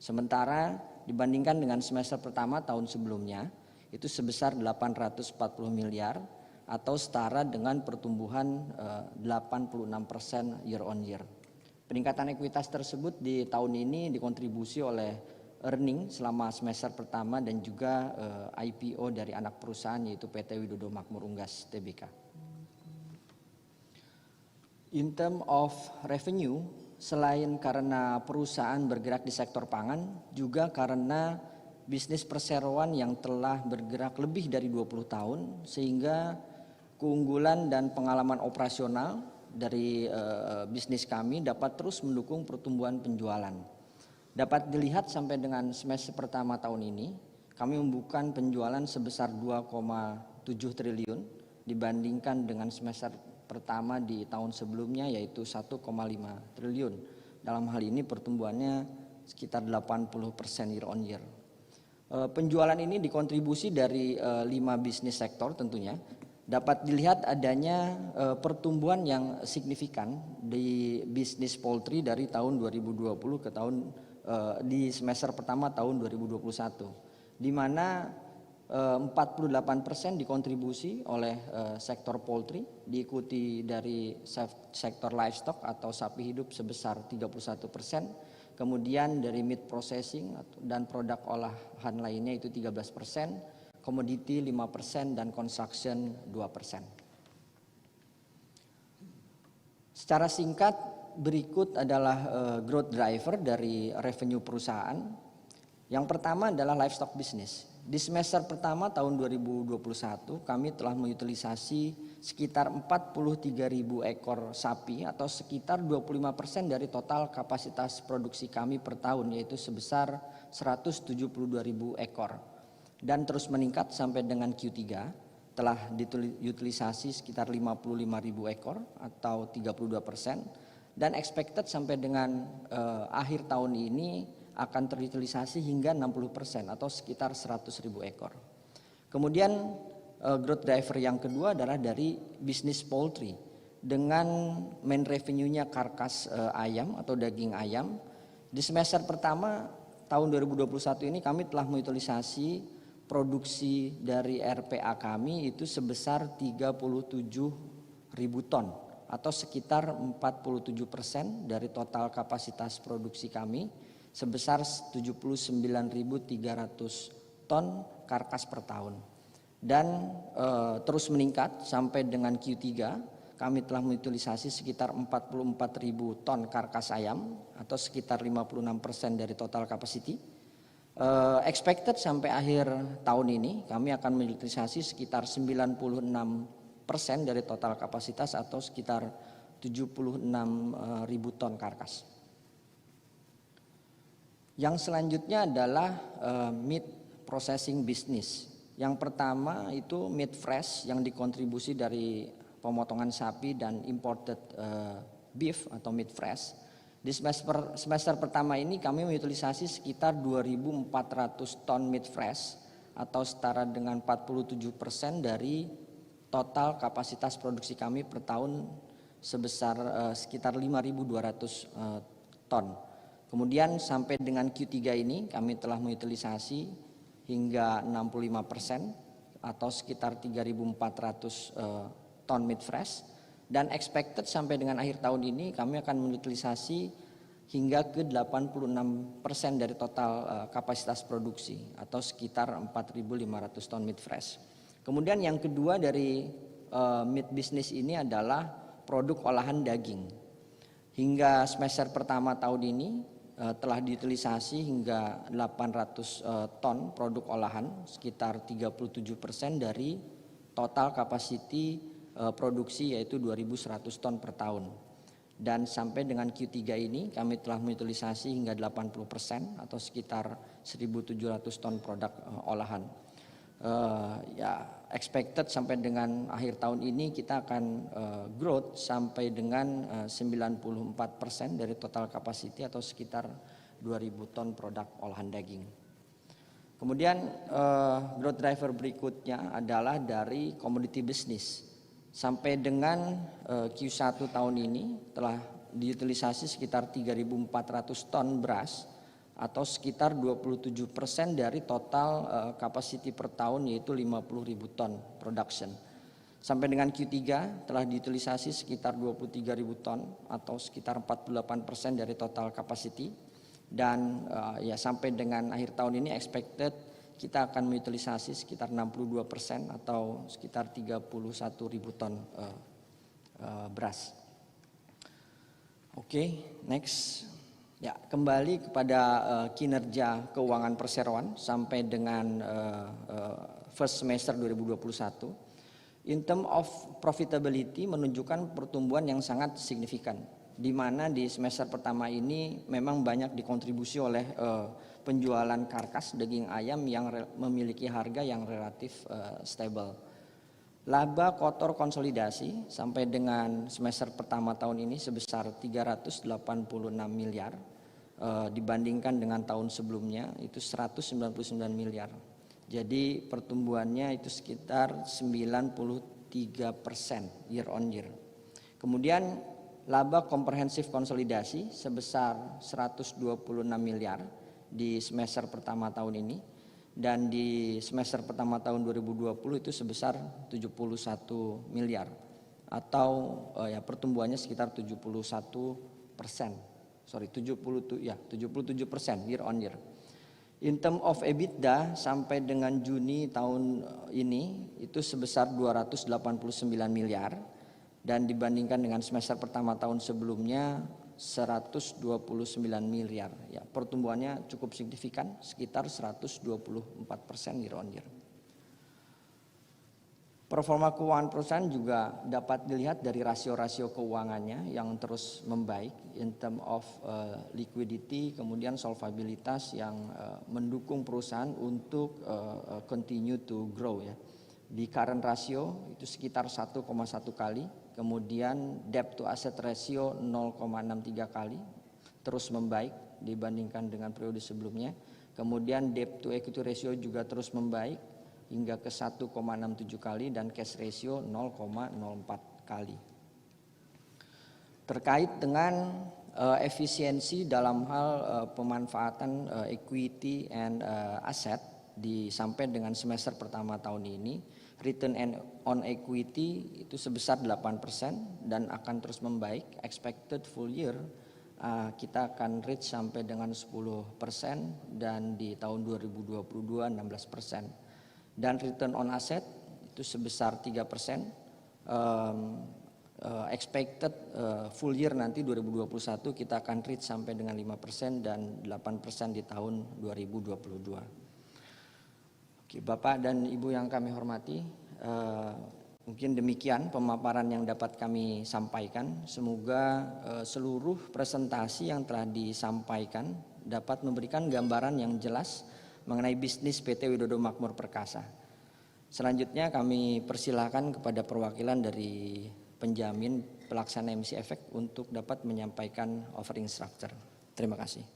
Sementara dibandingkan dengan semester pertama tahun sebelumnya itu sebesar 840 miliar atau setara dengan pertumbuhan 86% year on year. Peningkatan ekuitas tersebut di tahun ini dikontribusi oleh earning selama semester pertama dan juga IPO dari anak perusahaan yaitu PT Widodo Makmur Unggas Tbk. In term of revenue, selain karena perusahaan bergerak di sektor pangan, juga karena bisnis perseroan yang telah bergerak lebih dari 20 tahun, sehingga keunggulan dan pengalaman operasional dari bisnis kami dapat terus mendukung pertumbuhan penjualan. Dapat dilihat sampai dengan semester pertama tahun ini, kami membuka penjualan sebesar 2,7 triliun dibandingkan dengan semester pertama di tahun sebelumnya yaitu 1,5 triliun. Dalam hal ini pertumbuhannya sekitar 80% year on year. Penjualan ini dikontribusi dari 5 bisnis sektor tentunya. Dapat dilihat adanya pertumbuhan yang signifikan di bisnis poultry dari tahun 2020 ke di semester pertama tahun 2021, di mana 48% dikontribusi oleh sektor poultry, diikuti dari sektor livestock atau sapi hidup sebesar 31%, kemudian dari meat processing dan produk olahan lainnya itu 13%, komoditi 5% dan construction 2%. Secara singkat, berikut adalah growth driver dari revenue perusahaan. Yang pertama adalah livestock business. Di semester pertama tahun 2021 kami telah mengutilisasi sekitar 43.000 ekor sapi atau sekitar 25% dari total kapasitas produksi kami per tahun, yaitu sebesar 172.000 ekor. Dan terus meningkat sampai dengan Q3 telah diutilisasi sekitar 55.000 ekor atau 32%. Dan expected sampai dengan akhir tahun ini akan terutilisasi hingga 60% atau sekitar 100.000 ekor. Kemudian growth driver yang kedua adalah dari bisnis poultry dengan main revenue-nya karkas ayam atau daging ayam. Di semester pertama tahun 2021 ini kami telah mengutilisasi produksi dari RPA kami itu sebesar 37.000 ton atau sekitar 47% dari total kapasitas produksi kami sebesar 79.300 ton karkas per tahun. Dan terus meningkat sampai dengan Q3 kami telah mengutilisasi sekitar 44.000 ton karkas ayam atau sekitar 56% dari total capacity. Expected sampai akhir tahun ini kami akan mengutilisasi sekitar 96% dari total kapasitas atau sekitar 76.000 ton karkas. Yang selanjutnya adalah meat processing business. Yang pertama itu meat fresh yang dikontribusi dari pemotongan sapi dan imported beef atau meat fresh. Di semester pertama ini kami mengutilisasi sekitar 2.400 ton meat fresh atau setara dengan 47% dari total kapasitas produksi kami per tahun sebesar sekitar 5.200 ton. Kemudian sampai dengan Q3 ini kami telah mengutilisasi hingga 65% atau sekitar 3.400 ton meat fresh. Dan expected sampai dengan akhir tahun ini kami akan mengutilisasi hingga ke 86% dari total kapasitas produksi atau sekitar 4.500 ton meat fresh. Kemudian yang kedua dari meat business ini adalah produk olahan daging. Hingga semester pertama tahun ini telah diutilisasi hingga 800 ton produk olahan, sekitar 37% dari total kapasiti produksi yaitu 2.100 ton per tahun. Dan sampai dengan Q3 ini kami telah mengutilisasi hingga 80% atau sekitar 1.700 ton produk olahan. Expected sampai dengan akhir tahun ini kita akan growth sampai dengan 94% dari total capacity atau sekitar 2.000 ton produk olahan daging. Kemudian growth driver berikutnya adalah dari commodity business. Sampai dengan Q1 tahun ini telah diutilisasi sekitar 3.400 ton beras atau sekitar 27% dari total kapasiti per tahun yaitu 50.000 ton production. Sampai dengan Q3 telah diutilisasi sekitar 23.000 ton atau sekitar 48% dari total kapasiti. Dan ya sampai dengan akhir tahun ini expected kita akan mengutilisasi sekitar 62% atau sekitar 31.000 ton beras. Oke, next. Ya, kembali kepada kinerja keuangan perseroan sampai dengan first semester 2021. In term of profitability menunjukkan pertumbuhan yang sangat signifikan, di mana di semester pertama ini memang banyak dikontribusi oleh penjualan karkas daging ayam yang memiliki harga yang relatif stable. Laba kotor konsolidasi sampai dengan semester pertama tahun ini sebesar 386 miliar dibandingkan dengan tahun sebelumnya itu 199 miliar. Jadi pertumbuhannya itu sekitar 93% year on year. Kemudian laba komprehensif konsolidasi sebesar 126 miliar di semester pertama tahun ini. Dan di semester pertama tahun 2020 itu sebesar 71 miliar atau ya pertumbuhannya sekitar 77% year on year. In term of EBITDA sampai dengan Juni tahun ini itu sebesar 289 miliar dan dibandingkan dengan semester pertama tahun sebelumnya 129 miliar. Ya, pertumbuhannya cukup signifikan, sekitar 124% year on year. Performa keuangan perusahaan juga dapat dilihat dari rasio-rasio keuangannya yang terus membaik in term of liquidity, kemudian solvabilitas yang mendukung perusahaan untuk continue to grow ya. Di current ratio itu sekitar 1,1 kali. Kemudian debt to asset ratio 0,63 kali, terus membaik dibandingkan dengan periode sebelumnya. Kemudian debt to equity ratio juga terus membaik hingga ke 1,67 kali dan cash ratio 0,04 kali. Terkait dengan efisiensi dalam hal pemanfaatan equity and asset sampai dengan semester pertama tahun ini, return on equity itu sebesar 8% dan akan terus membaik. Expected full year kita akan reach sampai dengan 10% dan di tahun 2022 16%. Dan return on asset itu sebesar 3%. Expected full year nanti 2021 kita akan reach sampai dengan 5% dan 8% di tahun 2022. Oke, Bapak dan Ibu yang kami hormati, mungkin demikian pemaparan yang dapat kami sampaikan. Semoga seluruh presentasi yang telah disampaikan dapat memberikan gambaran yang jelas mengenai bisnis PT Widodo Makmur Perkasa. Selanjutnya kami persilahkan kepada perwakilan dari penjamin pelaksana MC Effect untuk dapat menyampaikan offering structure. Terima kasih.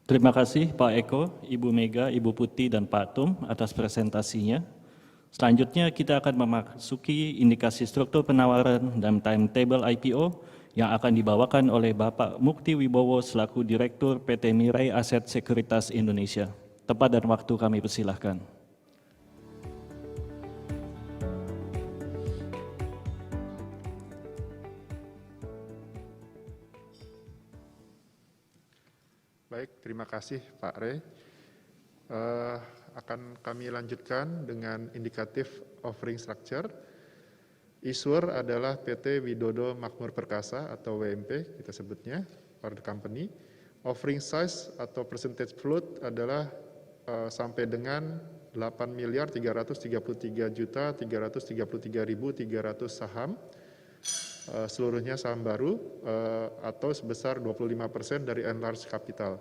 Terima kasih Pak Eko, Ibu Mega, Ibu Putih, dan Pak Tum atas presentasinya. Selanjutnya kita akan memasuki indikasi struktur penawaran dan timetable IPO yang akan dibawakan oleh Bapak Mukti Wibowo selaku Direktur PT Mirai Aset Sekuritas Indonesia. Tempat dan waktu kami persilahkan.
Baik, terima kasih Pak Rey. Akan kami lanjutkan dengan indikatif offering structure. Issuer adalah PT Widodo Makmur Perkasa atau WMP kita sebutnya, parent company. Offering size atau percentage float adalah sampai dengan 8.333.333.300 saham. Seluruhnya saham baru atau sebesar 25% dari enlarged capital.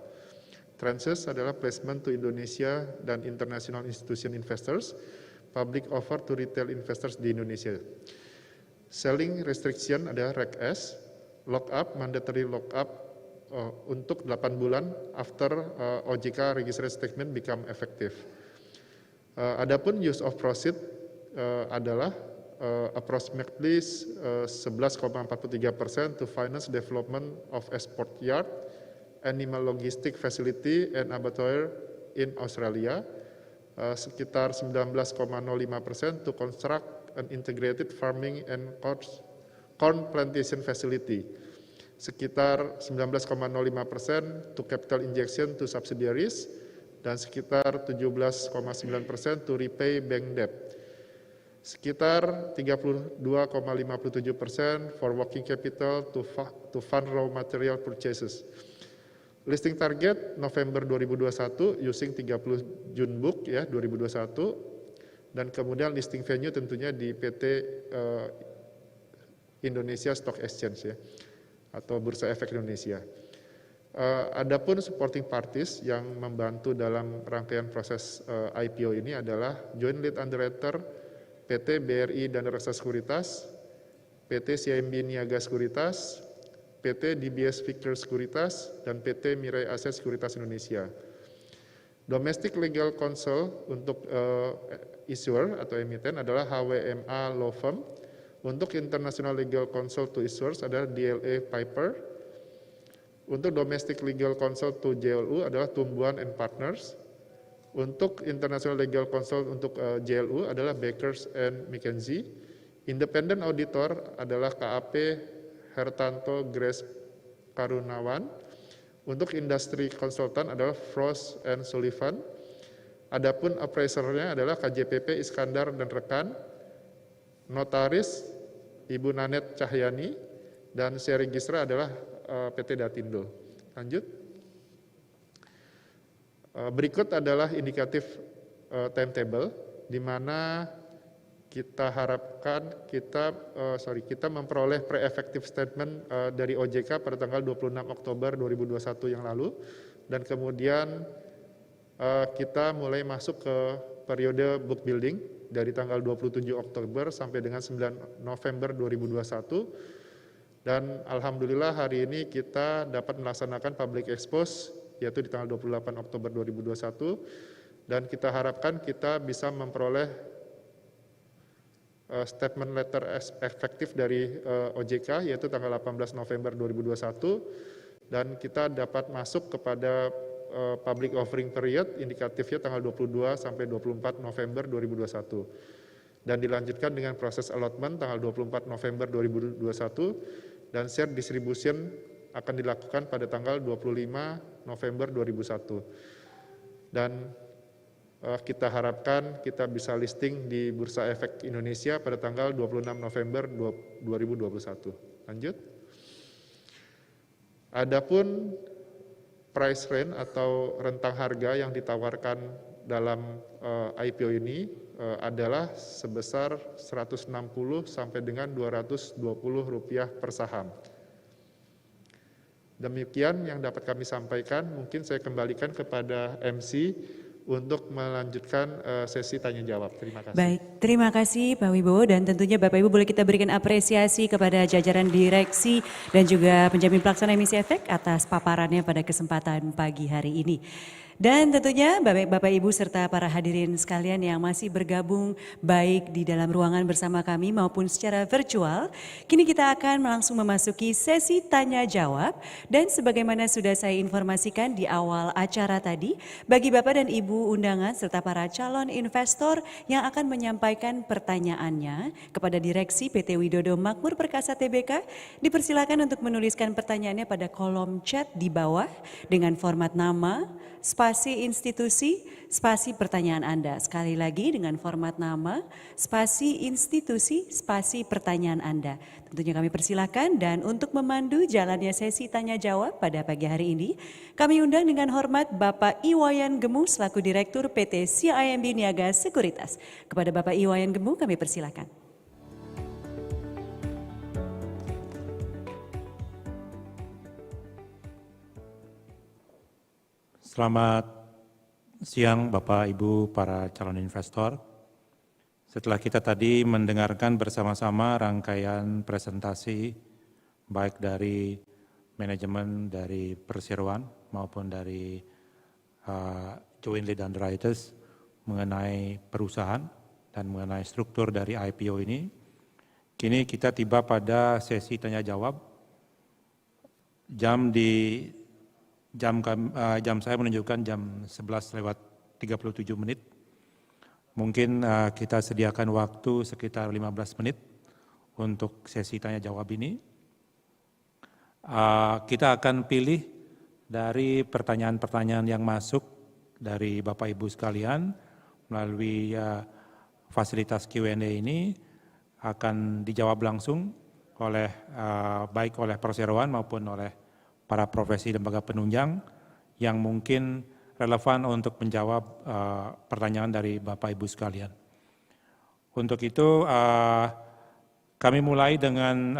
Tranches adalah placement to Indonesia dan international institution investors, public offer to retail investors di Indonesia. Selling restriction adalah Reg S, lock up, mandatory lock up untuk 8 bulan after OJK registered statement become effective. Adapun use of proceed adalah approximately 11,43% to finance development of export yard, animal logistic facility and abattoir in Australia, sekitar 19,05% to construct an integrated farming and corn plantation facility, sekitar 19,05% to capital injection to subsidiaries, dan sekitar 17,9% to repay bank debt. Sekitar 32,57% for working capital to fund raw material purchases. Listing target November 2021 using 30 June book ya 2021, dan kemudian listing venue tentunya di PT Indonesia Stock Exchange ya, atau Bursa Efek Indonesia. Adapun supporting parties yang membantu dalam rangkaian proses IPO ini adalah Joint Lead Underwriter PT BRI Dana Reksa Sekuritas, PT CIMB Niaga Sekuritas, PT DBS Victor Sekuritas, dan PT Mirai Aset Sekuritas Indonesia. Domestic Legal Counsel untuk issuer atau emiten adalah HWMA Law Firm. Untuk International Legal Counsel to Issuers adalah DLA Piper. Untuk Domestic Legal Counsel to JLU adalah Tumbuhan and Partners. Untuk International Legal Counsel untuk JLU adalah Bakers and McKenzie. Independent Auditor adalah KAP Hertanto Grace Karunawan. Untuk Industry Consultant adalah Frost and Sullivan. Adapun appraisernya adalah KJPP Iskandar dan rekan. Notaris Ibu Nanet Cahyani, dan share registra adalah PT Datindo. Lanjut. Berikut adalah indikatif timetable di mana kita harapkan kita memperoleh pre-effective statement dari OJK pada tanggal 26 Oktober 2021 yang lalu, dan kemudian kita mulai masuk ke periode book building dari tanggal 27 Oktober sampai dengan 9 November 2021. Dan alhamdulillah hari ini kita dapat melaksanakan public expose yaitu di tanggal 28 Oktober 2021, dan kita harapkan kita bisa memperoleh statement letter efektif dari OJK yaitu tanggal 18 November 2021, dan kita dapat masuk kepada public offering period indikatifnya tanggal 22 sampai 24 November 2021, dan dilanjutkan dengan proses allotment tanggal 24 November 2021, dan share distribution akan dilakukan pada tanggal 25 November 2001. Dan kita harapkan kita bisa listing di Bursa Efek Indonesia pada tanggal 26 November 2021. Lanjut. Adapun price range atau rentang harga yang ditawarkan dalam IPO ini adalah sebesar 160 sampai dengan 220 rupiah per saham. Demikian yang dapat kami sampaikan. Mungkin saya kembalikan kepada MC untuk melanjutkan sesi tanya jawab. Terima kasih.
Baik, terima kasih Pak Wibowo, dan tentunya Bapak Ibu boleh kita berikan apresiasi kepada jajaran direksi dan juga penjamin pelaksana emisi efek atas paparannya pada kesempatan pagi hari ini. Dan tentunya Bapak Ibu serta para hadirin sekalian yang masih bergabung baik di dalam ruangan bersama kami maupun secara virtual, kini kita akan langsung memasuki sesi tanya jawab. Dan sebagaimana sudah saya informasikan di awal acara tadi, bagi Bapak dan Ibu undangan serta para calon investor yang akan menyampaikan pertanyaannya kepada Direksi PT Widodo Makmur Perkasa Tbk, dipersilakan untuk menuliskan pertanyaannya pada kolom chat di bawah dengan format nama, spasi institusi, spasi pertanyaan Anda. Sekali lagi dengan format nama, spasi institusi, spasi pertanyaan Anda. Tentunya kami persilakan, dan untuk memandu jalannya sesi tanya jawab pada pagi hari ini, kami undang dengan hormat Bapak Iwayan Gemu selaku Direktur PT CIMB Niaga Sekuritas. Kepada Bapak Iwayan Gemu kami persilakan.
Selamat siang Bapak Ibu para calon investor. Setelah kita tadi mendengarkan bersama-sama rangkaian presentasi baik dari manajemen dari perseroan maupun dari Joint Lead Underwriters mengenai perusahaan dan mengenai struktur dari IPO ini, kini kita tiba pada sesi tanya jawab. Jam saya menunjukkan jam 11:37. Mungkin kita sediakan waktu sekitar 15 menit untuk sesi tanya jawab ini. Kita akan pilih dari pertanyaan-pertanyaan yang masuk dari Bapak Ibu sekalian melalui fasilitas Q&A ini akan dijawab langsung oleh baik oleh perseroan maupun oleh para profesi lembaga penunjang yang mungkin relevan untuk menjawab pertanyaan dari Bapak Ibu sekalian. Untuk itu kami mulai dengan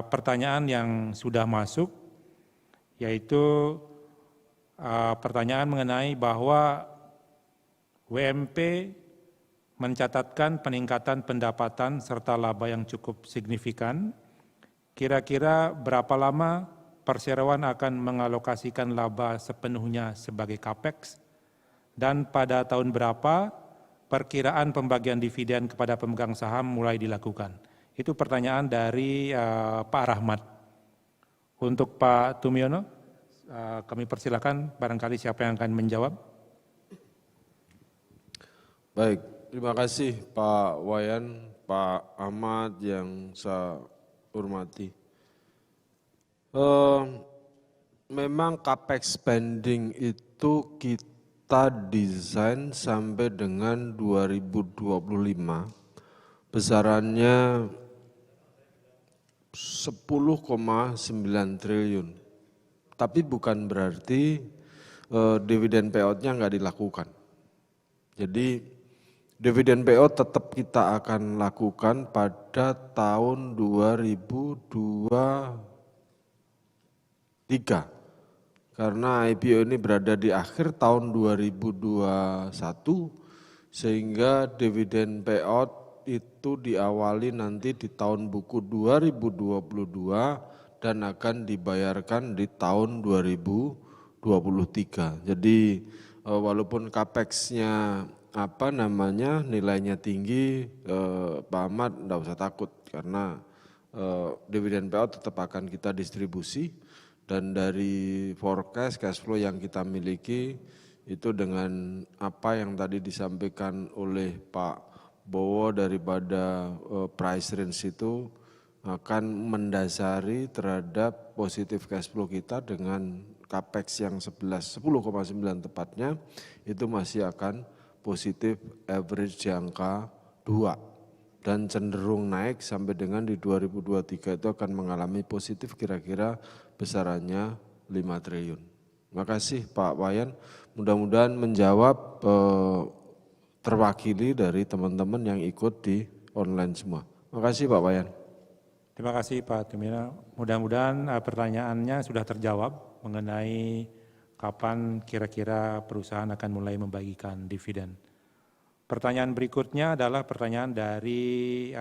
pertanyaan yang sudah masuk, yaitu pertanyaan mengenai bahwa WMP mencatatkan peningkatan pendapatan serta laba yang cukup signifikan. Kira-kira berapa lama perseroan akan mengalokasikan laba sepenuhnya sebagai CAPEX, dan pada tahun berapa perkiraan pembagian dividen kepada pemegang saham mulai dilakukan? Itu pertanyaan dari Pak Rahmat. Untuk Pak Tumiono, kami persilakan barangkali siapa yang akan menjawab.
Baik, terima kasih Pak Wayan, Pak Ahmad yang saya hormati. Memang capex spending itu kita desain sampai dengan 2025, besarannya 10,9 triliun. Tapi bukan berarti dividen payout-nya nggak dilakukan. Jadi dividen payout tetap kita akan lakukan pada tahun 2023. Karena IPO ini berada di akhir tahun 2021, sehingga dividen payout itu diawali nanti di tahun buku 2022 dan akan dibayarkan di tahun 2023. Jadi walaupun capex-nya nilainya tinggi, Pak Ahmad enggak usah takut karena dividen payout tetap akan kita distribusi, dan dari forecast cash flow yang kita miliki itu dengan apa yang tadi disampaikan oleh Pak Bowo daripada price range itu akan mendasari terhadap positif cash flow kita dengan capex yang 10,9 tepatnya, itu masih akan positif average di angka 2 dan cenderung naik sampai dengan di 2023 itu akan mengalami positif kira-kira besarannya 5 triliun. Terima kasih Pak Wayan, mudah-mudahan menjawab terwakili dari teman-teman yang ikut di online semua. Terima kasih Pak Wayan.
Terima kasih Pak Tumina. Mudah-mudahan pertanyaannya sudah terjawab mengenai kapan kira-kira perusahaan akan mulai membagikan dividen. Pertanyaan berikutnya adalah pertanyaan dari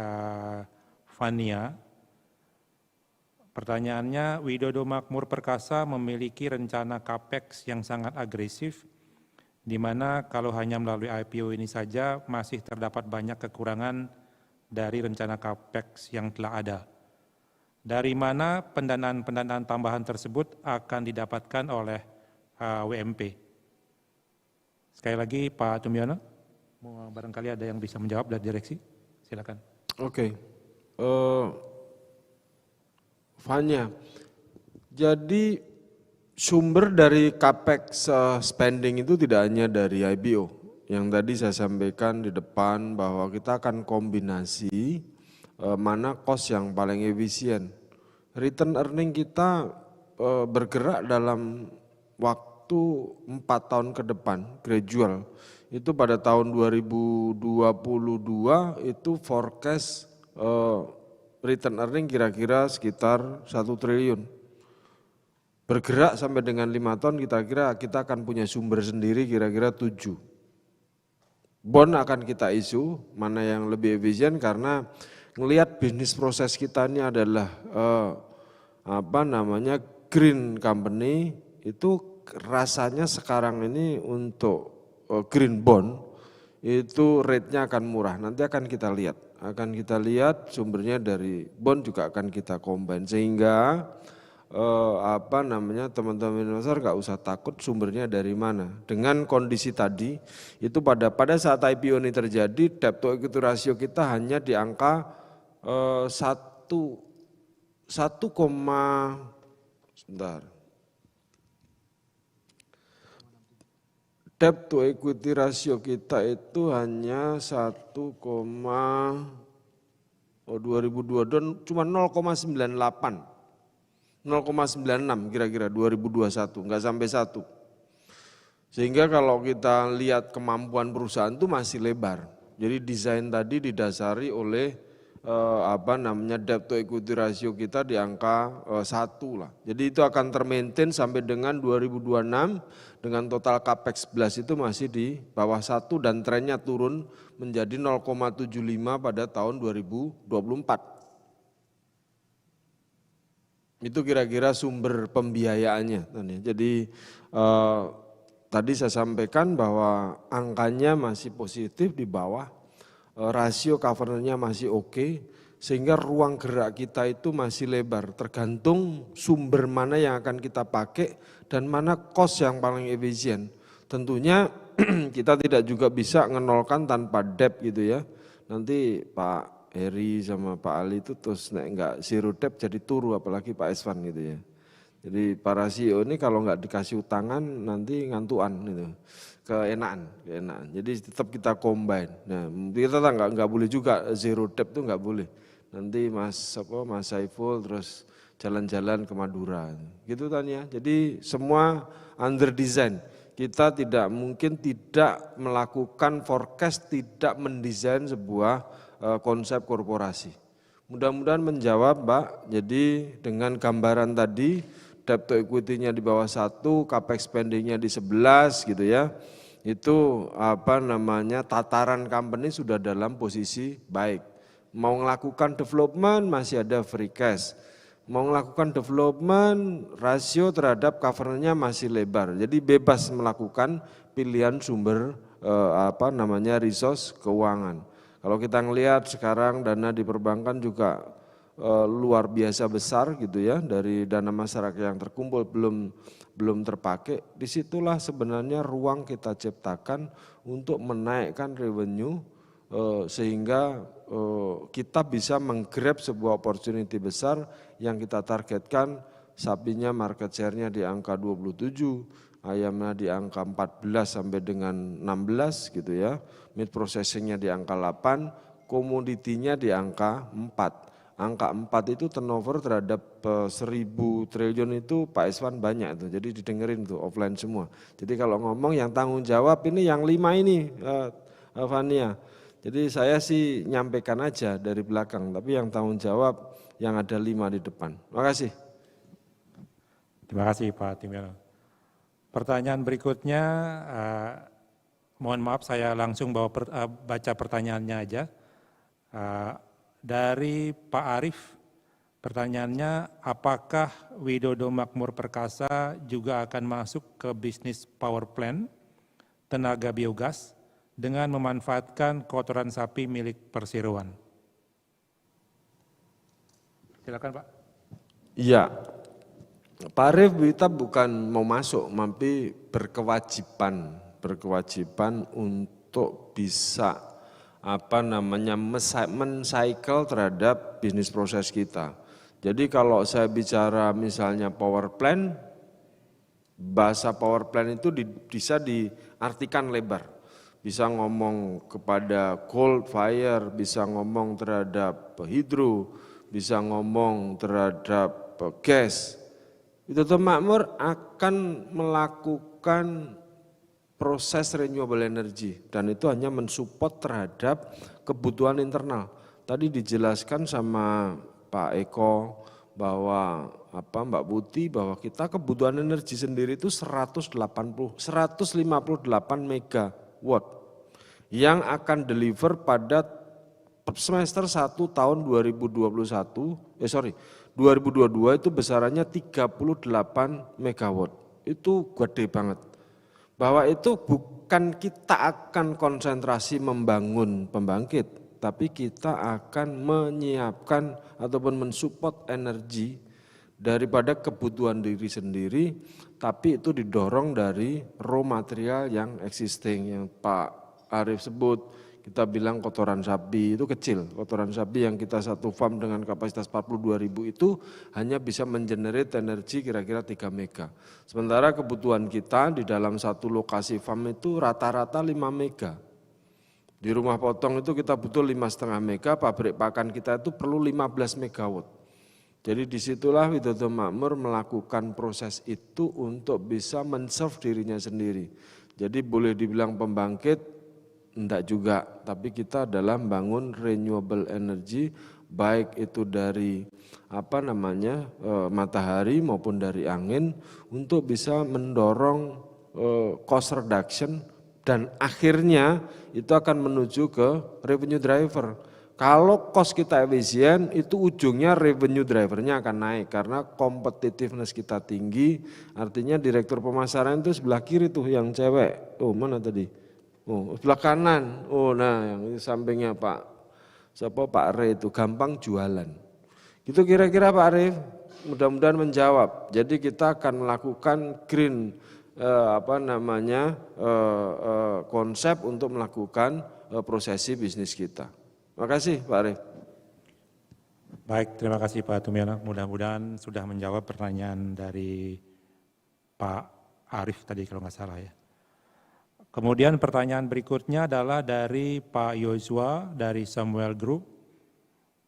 Fania. Pertanyaannya, Widodo Makmur Perkasa memiliki rencana CAPEX yang sangat agresif, di mana kalau hanya melalui IPO ini saja masih terdapat banyak kekurangan dari rencana CAPEX yang telah ada. Dari mana pendanaan-pendanaan tambahan tersebut akan didapatkan oleh WMP? Sekali lagi Pak Tumiono, barangkali ada yang bisa menjawab dari direksi, silakan.
Oke, Fanya, jadi sumber dari capex spending itu tidak hanya dari IPO. Yang tadi saya sampaikan di depan bahwa kita akan kombinasi mana cost yang paling efisien. Return earning kita bergerak dalam waktu 4 tahun ke depan, gradual. Itu pada tahun 2022 itu forecast return earning kira-kira sekitar 1 triliun. Bergerak sampai dengan 5 tahun kita akan punya sumber sendiri kira-kira 7. Bond akan kita isu, mana yang lebih efisien karena ngelihat bisnis proses kita ini adalah green company, itu rasanya sekarang ini untuk green bond itu rate-nya akan murah. Nanti akan kita lihat sumbernya dari bond juga akan kita combine sehingga teman-teman investor nggak usah takut sumbernya dari mana. Dengan kondisi tadi itu pada saat IPO ini terjadi, debt to equity ratio kita hanya di angka 1,9 Sebentar. Debt to equity ratio kita itu hanya 2022 cuma 0,98. 0,96 kira-kira 2021, enggak sampai 1. Sehingga kalau kita lihat kemampuan perusahaan itu masih lebar. Jadi desain tadi didasari oleh debt to equity ratio kita di angka 1 lah. Jadi itu akan termaintain sampai dengan 2026 dengan total capex 11 itu masih di bawah 1 dan trennya turun menjadi 0,75 pada tahun 2024. Itu kira-kira sumber pembiayaannya. Jadi tadi saya sampaikan bahwa angkanya masih positif di bawah, rasio covernya masih oke, sehingga ruang gerak kita itu masih lebar, tergantung sumber mana yang akan kita pakai dan mana cost yang paling efisien. Tentunya kita tidak juga bisa ngenolkan tanpa debt gitu ya. Nanti Pak Heri sama Pak Ali itu terus enggak zero debt jadi turu, apalagi Pak Eswan gitu ya. Jadi para CEO ini kalau enggak dikasih utangan nanti ngantuan gitu. Keenaan. Jadi tetap kita combine. Nah, kita enggak boleh juga zero debt itu enggak boleh. Nanti Mas Saiful terus jalan-jalan ke Madura. Gitu Tanya. Jadi semua under design. Kita tidak mungkin tidak melakukan forecast, tidak mendesain sebuah konsep korporasi. Mudah-mudahan menjawab, Mbak. Jadi dengan gambaran tadi, debt to equity-nya di bawah 1, capex spending-nya di 11 gitu ya. Itu tataran company sudah dalam posisi baik. Mau melakukan development masih ada free cash. Mau melakukan development rasio terhadap covernya masih lebar. Jadi bebas melakukan pilihan sumber resource keuangan. Kalau kita ngelihat sekarang dana di perbankan juga luar biasa besar gitu ya, dari dana masyarakat yang terkumpul belum terpakai. Disitulah sebenarnya ruang kita ciptakan untuk menaikkan revenue sehingga kita bisa menggrab sebuah opportunity besar yang kita targetkan. Sapinya market share-nya di angka 27, ayamnya di angka 14 sampai dengan 16 gitu ya, meat processing-nya di angka 8, komoditinya di angka 4. Angka 4 itu turnover terhadap 1.000 triliun itu Pak Eswan banyak tuh, jadi didengerin tuh offline semua. Jadi kalau ngomong yang tanggung jawab ini yang 5 ini Fania. Jadi saya sih nyampaikan aja dari belakang, tapi yang tanggung jawab yang ada 5 di depan. Makasih.
Terima kasih Pak Timiano. Pertanyaan berikutnya, mohon maaf saya langsung baca pertanyaannya aja. Dari Pak Arief, pertanyaannya apakah Widodo Makmur Perkasa juga akan masuk ke bisnis power plant tenaga biogas dengan memanfaatkan kotoran sapi milik perseroan? Silakan Pak.
Iya. Pak Arief, kita bukan mau masuk, tapi berkewajiban untuk bisa men-cycle terhadap bisnis proses kita. Jadi kalau saya bicara misalnya power plant, bahasa power plant itu bisa diartikan lebar. Bisa ngomong kepada coal fire, bisa ngomong terhadap hidro, bisa ngomong terhadap gas. Widodo Makmur akan melakukan proses renewable energy dan itu hanya mensupport terhadap kebutuhan internal. Tadi dijelaskan sama Pak Eko bahwa Mbak Putih bahwa kita kebutuhan energi sendiri itu 158 megawatt yang akan deliver pada semester 1 tahun 2022 itu besarannya 38 megawatt. Itu gede banget. Bahwa itu bukan kita akan konsentrasi membangun pembangkit, tapi kita akan menyiapkan ataupun mensupport energi daripada kebutuhan diri sendiri, tapi itu didorong dari raw material yang existing, yang Pak Arief sebut. kita bilang kotoran sapi itu kecil. Kotoran sapi yang kita satu farm dengan kapasitas 42.000 itu hanya bisa mengenerate energi kira-kira 3 mega. Sementara kebutuhan kita di dalam satu lokasi farm itu rata-rata 5 mega. Di rumah potong itu kita butuh 5,5 mega, pabrik pakan kita itu perlu 15 megawatt. Jadi disitulah Widodo Makmur melakukan proses itu untuk bisa men-serve dirinya sendiri. Jadi boleh dibilang pembangkit, enggak juga, tapi kita adalah membangun renewable energy, baik itu dari matahari maupun dari angin, untuk bisa mendorong cost reduction, dan akhirnya itu akan menuju ke revenue driver. Kalau cost kita efisien, itu ujungnya revenue drivernya akan naik karena competitiveness kita tinggi. Artinya direktur pemasaran itu sebelah kiri tuh yang cewek. Oh, mana tadi? Oh, sebelah kanan. Oh, nah yang sampingnya Pak Re itu gampang jualan. Gitu kira-kira Pak Arif, mudah-mudahan menjawab. Jadi kita akan melakukan green konsep untuk melakukan prosesi bisnis kita. Terima kasih Pak Arif.
Baik, terima kasih Pak Tumiana. Mudah-mudahan sudah menjawab pertanyaan dari Pak Arif tadi kalau nggak salah ya. Kemudian pertanyaan berikutnya adalah dari Pak Yosua dari Samuel Group.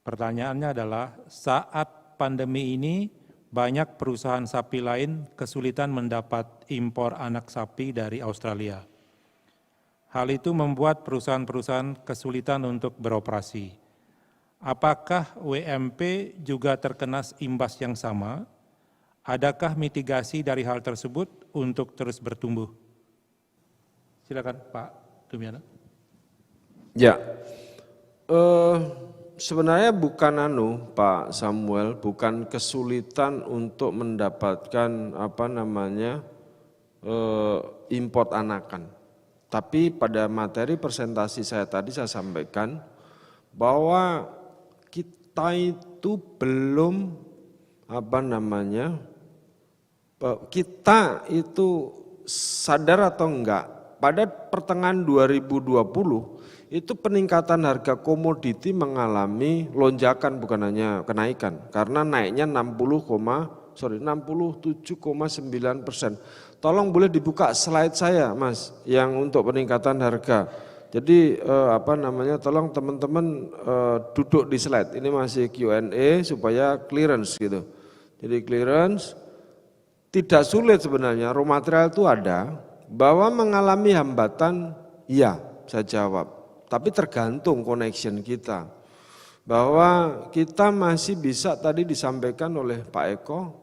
Pertanyaannya adalah, saat pandemi ini banyak perusahaan sapi lain kesulitan mendapat impor anak sapi dari Australia. Hal itu membuat perusahaan-perusahaan kesulitan untuk beroperasi. Apakah WMP juga terkena imbas yang sama? Adakah mitigasi dari hal tersebut untuk terus bertumbuh? Silakan Pak Tumiana.
Ya, sebenarnya bukan Pak Samuel, bukan kesulitan untuk mendapatkan import anakan. Tapi pada materi presentasi saya tadi saya sampaikan bahwa kita itu belum kita itu sadar atau enggak, pada pertengahan 2020 itu peningkatan harga komoditi mengalami lonjakan, bukan hanya kenaikan, karena naiknya 67,9%. Tolong boleh dibuka slide saya Mas, yang untuk peningkatan harga. Jadi tolong teman-teman duduk di slide, ini masih Q&A supaya clearance gitu. Jadi clearance tidak sulit sebenarnya, raw material itu ada, bahwa mengalami hambatan, iya saya jawab. Tapi tergantung connection kita. Bahwa kita masih bisa, tadi disampaikan oleh Pak Eko,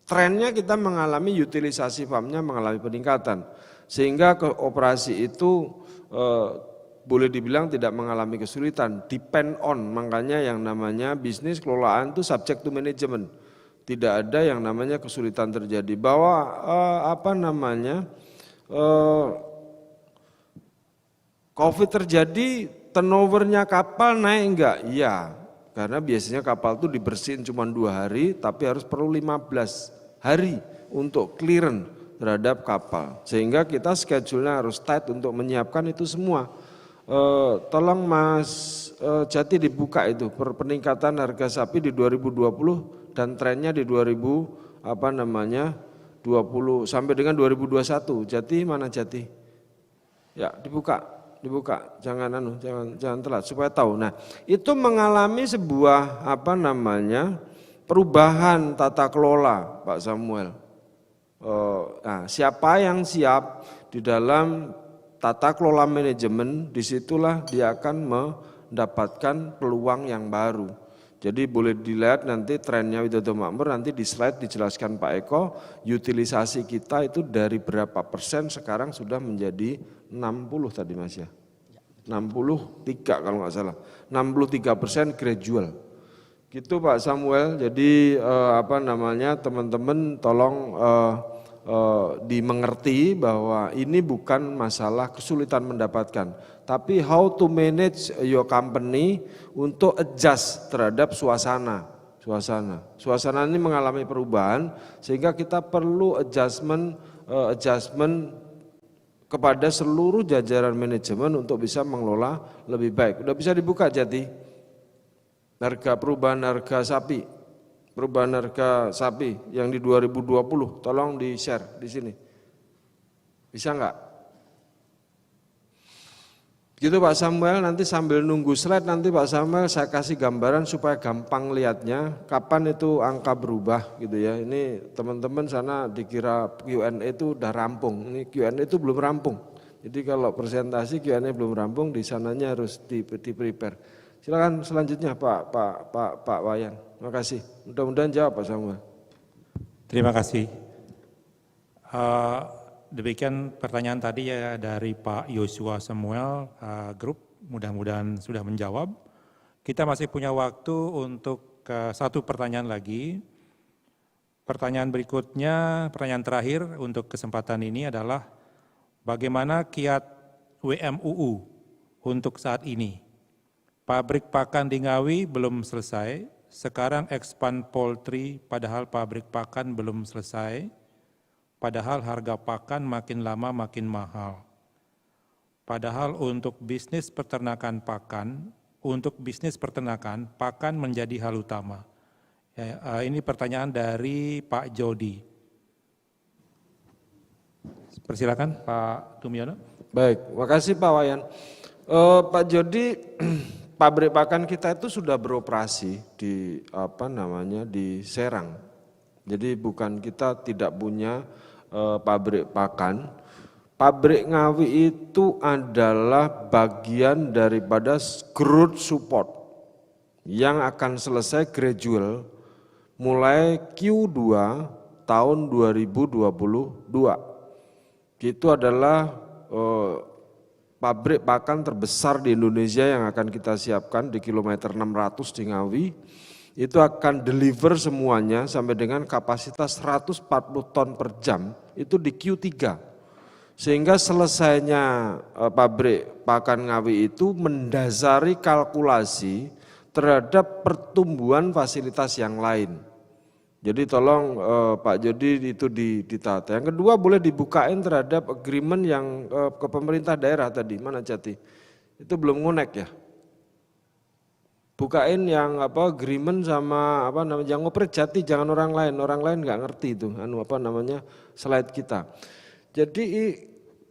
trennya kita mengalami utilisasi farmnya mengalami peningkatan. Sehingga ke operasi itu boleh dibilang tidak mengalami kesulitan, depend on, makanya yang namanya bisnis kelolaan itu subject to management. Tidak ada yang namanya kesulitan terjadi. Bahwa COVID terjadi, turnovernya kapal naik enggak? Iya, karena biasanya kapal itu dibersihin cuma 2 hari, tapi harus perlu 15 hari untuk clearance terhadap kapal. Sehingga kita schedule-nya harus tight untuk menyiapkan itu semua. Tolong Mas Jati dibuka itu peningkatan harga sapi di 2020 dan trennya di 2020 sampai dengan 2021. Jati mana Jati? Ya, dibuka, jangan telat supaya tahu. Nah, itu mengalami sebuah perubahan tata kelola, Pak Samuel. Nah, siapa yang siap di dalam tata kelola manajemen, disitulah dia akan mendapatkan peluang yang baru. Jadi boleh dilihat nanti trennya Widodo Makmur, nanti di slide dijelaskan Pak Eko, utilisasi kita itu dari berapa persen sekarang sudah menjadi 60 tadi Mas ya. 63 kalau nggak salah, 63% gradual. Gitu Pak Samuel, jadi teman-teman tolong dimengerti bahwa ini bukan masalah kesulitan mendapatkan, tapi how to manage your company untuk adjust terhadap suasana. Suasana ini mengalami perubahan sehingga kita perlu adjustment kepada seluruh jajaran manajemen untuk bisa mengelola lebih baik. Udah bisa dibuka Jati, perubahan harga sapi yang di 2020, tolong di-share di sini. Bisa enggak? Gitu Pak Samuel, nanti sambil nunggu slide nanti Pak Samuel saya kasih gambaran supaya gampang lihatnya kapan itu angka berubah gitu ya. Ini teman-teman sana dikira Q&A itu udah rampung, ini Q&A itu belum rampung. Jadi kalau presentasi Q&A belum rampung, di sananya harus di-prepare. Silakan selanjutnya Pak Wayan. Terima kasih. Mudah-mudahan jawab Pak Samuel.
Terima kasih. Demikian pertanyaan tadi ya dari Pak Yosua Samuel Group, mudah-mudahan sudah menjawab. Kita masih punya waktu untuk satu pertanyaan lagi. Pertanyaan berikutnya, pertanyaan terakhir untuk kesempatan ini adalah bagaimana kiat WMUU untuk saat ini? Pabrik pakan di Ngawi belum selesai, sekarang expand poultry padahal pabrik pakan belum selesai. Padahal harga pakan makin lama makin mahal. Padahal untuk bisnis peternakan pakan menjadi hal utama. Ya, ini pertanyaan dari Pak Jody. Persilakan Pak Tumiono.
Baik, makasih Pak Wayan. Pak Jody, pabrik pakan kita itu sudah beroperasi di di Serang. Jadi bukan kita tidak punya pabrik pakan. Pabrik Ngawi itu adalah bagian daripada growth support yang akan selesai gradual mulai Q2 tahun 2022. Itu adalah pabrik pakan terbesar di Indonesia yang akan kita siapkan di kilometer 600 di Ngawi. Itu akan deliver semuanya sampai dengan kapasitas 140 ton per jam itu di Q3. Sehingga selesainya pabrik pakan Ngawi itu mendasari kalkulasi terhadap pertumbuhan fasilitas yang lain. Jadi tolong Pak Jody itu ditata. Yang kedua boleh dibukain terhadap agreement yang ke pemerintah daerah tadi, mana Jati? Itu belum ngonek ya? Bukain yang agreement sama yang ngoperate Jati, jangan orang lain nggak ngerti itu slide kita. Jadi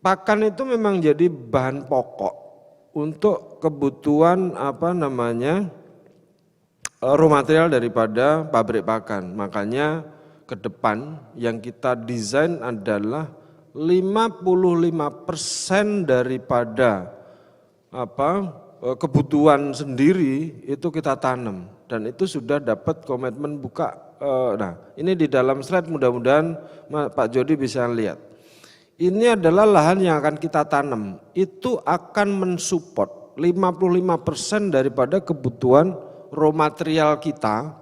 pakan itu memang jadi bahan pokok untuk kebutuhan raw material daripada pabrik pakan. Makanya ke depan yang kita desain adalah 55% daripada kebutuhan sendiri itu kita tanam dan itu sudah dapat komitmen buka. Nah ini di dalam slide mudah-mudahan Pak Jody bisa lihat. Ini adalah lahan yang akan kita tanam, itu akan mensupport 55% daripada kebutuhan raw material kita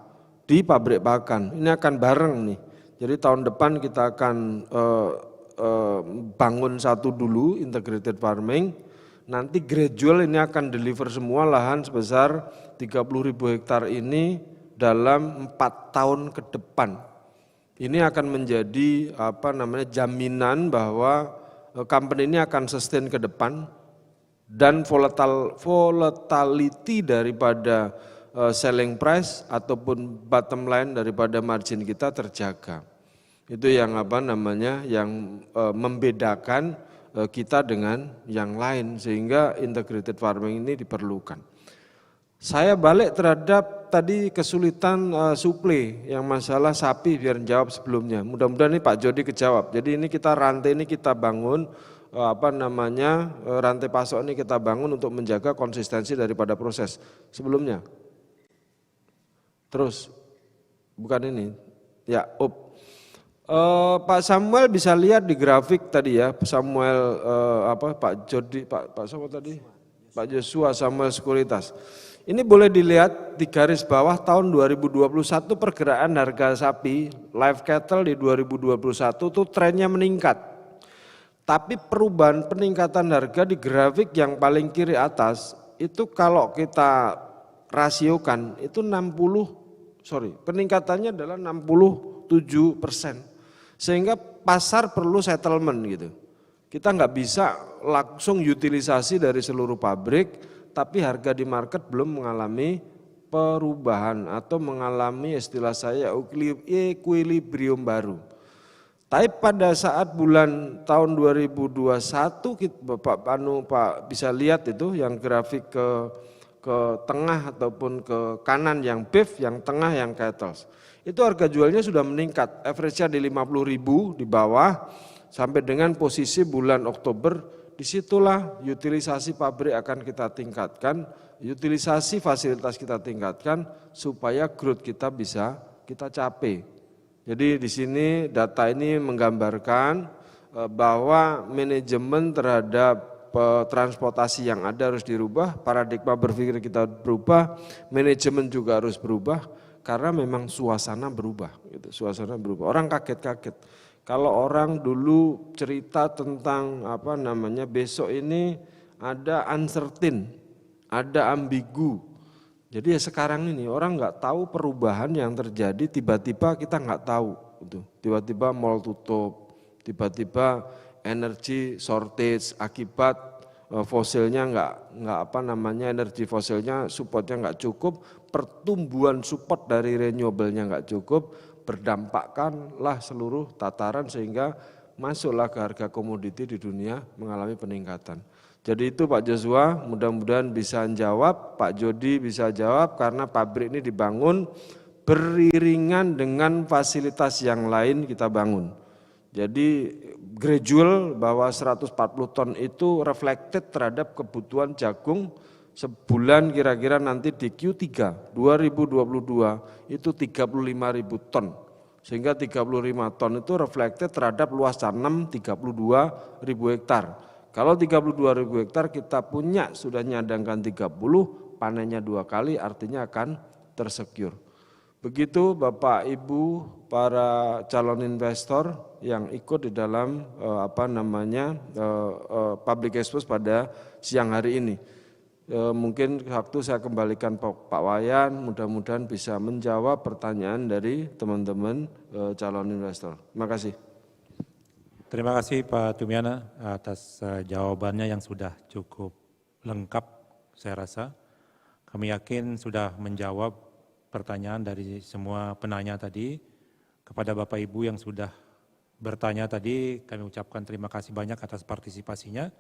di pabrik pakan. Ini akan bareng nih, jadi tahun depan kita akan bangun satu dulu integrated farming. Nanti gradual ini akan deliver semua lahan sebesar 30.000 hektar ini dalam 4 tahun ke depan. Ini akan menjadi jaminan bahwa company ini akan sustain ke depan dan volatility daripada selling price ataupun bottom line daripada margin kita terjaga. Itu yang yang membedakan kita dengan yang lain sehingga integrated farming ini diperlukan. Saya balik terhadap tadi kesulitan suplai yang masalah sapi biar jawab sebelumnya. Mudah-mudahan ini Pak Jody kejawab. Jadi ini kita rantai ini kita bangun rantai pasok ini kita bangun untuk menjaga konsistensi daripada proses sebelumnya. Terus bukan ini. Ya, Pak Samuel bisa lihat di grafik tadi ya, Samuel Pak Jody, Pak siapa tadi? Pak Joshua Samuel Sekuritas. Ini boleh dilihat di garis bawah tahun 2021 pergerakan harga sapi live cattle di 2021 itu trennya meningkat. Tapi perubahan peningkatan harga di grafik yang paling kiri atas itu kalau kita rasiokan itu peningkatannya adalah 67%. Sehingga pasar perlu settlement gitu. Kita nggak bisa langsung utilisasi dari seluruh pabrik, tapi harga di market belum mengalami perubahan atau mengalami istilah saya equilibrium baru. Tapi pada saat bulan tahun 2021 Pak bisa lihat itu yang grafik ke tengah ataupun ke kanan yang beef, yang tengah yang cattle. Itu harga jualnya sudah meningkat, average-nya di 50.000 di bawah sampai dengan posisi bulan Oktober. Disitulah utilisasi pabrik akan kita tingkatkan, utilisasi fasilitas kita tingkatkan supaya growth kita bisa kita capai. Jadi di sini data ini menggambarkan bahwa manajemen terhadap transportasi yang ada harus dirubah, paradigma berpikir kita berubah, manajemen juga harus berubah karena memang suasana berubah. Gitu. Suasana berubah. Orang kaget-kaget. Kalau orang dulu cerita tentang besok ini ada uncertain, ada ambigu. Jadi ya sekarang ini orang nggak tahu perubahan yang terjadi, tiba-tiba kita nggak tahu, gitu. Tiba-tiba mall tutup, tiba-tiba energi shortage akibat fosilnya energi fosilnya supportnya nggak cukup, pertumbuhan support dari renewable-nya nggak cukup, berdampakkanlah seluruh tataran sehingga masuklah ke harga komoditi di dunia mengalami peningkatan. Jadi itu Pak Joshua, mudah-mudahan bisa jawab, Pak Jody bisa jawab karena pabrik ini dibangun beriringan dengan fasilitas yang lain kita bangun. Jadi gradual bahwa 140 ton itu reflected terhadap kebutuhan jagung sebulan kira-kira nanti di Q3 2022 itu 35.000 ton. Sehingga 35 ton itu reflected terhadap luas tanam 32.000 hektar. Kalau 32.000 hektar kita punya sudah nyadangkan 30, panennya 2 kali artinya akan tersecure. Begitu Bapak Ibu para calon investor yang ikut di dalam public expose pada siang hari ini. Mungkin waktu saya kembalikan Pak Wayan, mudah-mudahan bisa menjawab pertanyaan dari teman-teman calon investor. Terima kasih.
Terima kasih Pak Tumiana atas jawabannya yang sudah cukup lengkap saya rasa. Kami yakin sudah menjawab pertanyaan dari semua penanya tadi. Kepada Bapak Ibu yang sudah bertanya tadi, kami ucapkan terima kasih banyak atas partisipasinya.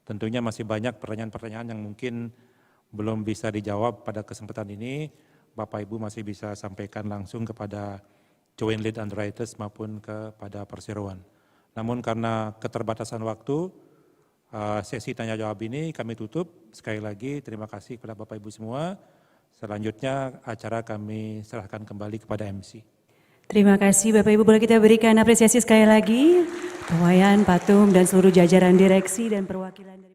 Tentunya masih banyak pertanyaan-pertanyaan yang mungkin belum bisa dijawab pada kesempatan ini. Bapak Ibu masih bisa sampaikan langsung kepada Joint Lead Underwriters maupun kepada perseroan. Namun karena keterbatasan waktu, sesi tanya jawab ini kami tutup. Sekali lagi terima kasih kepada Bapak Ibu semua. Selanjutnya acara kami serahkan kembali kepada MC.
Terima kasih Bapak Ibu, boleh kita berikan apresiasi sekali lagi. Pak Wayan, Pak Tum dan seluruh jajaran direksi dan perwakilan dari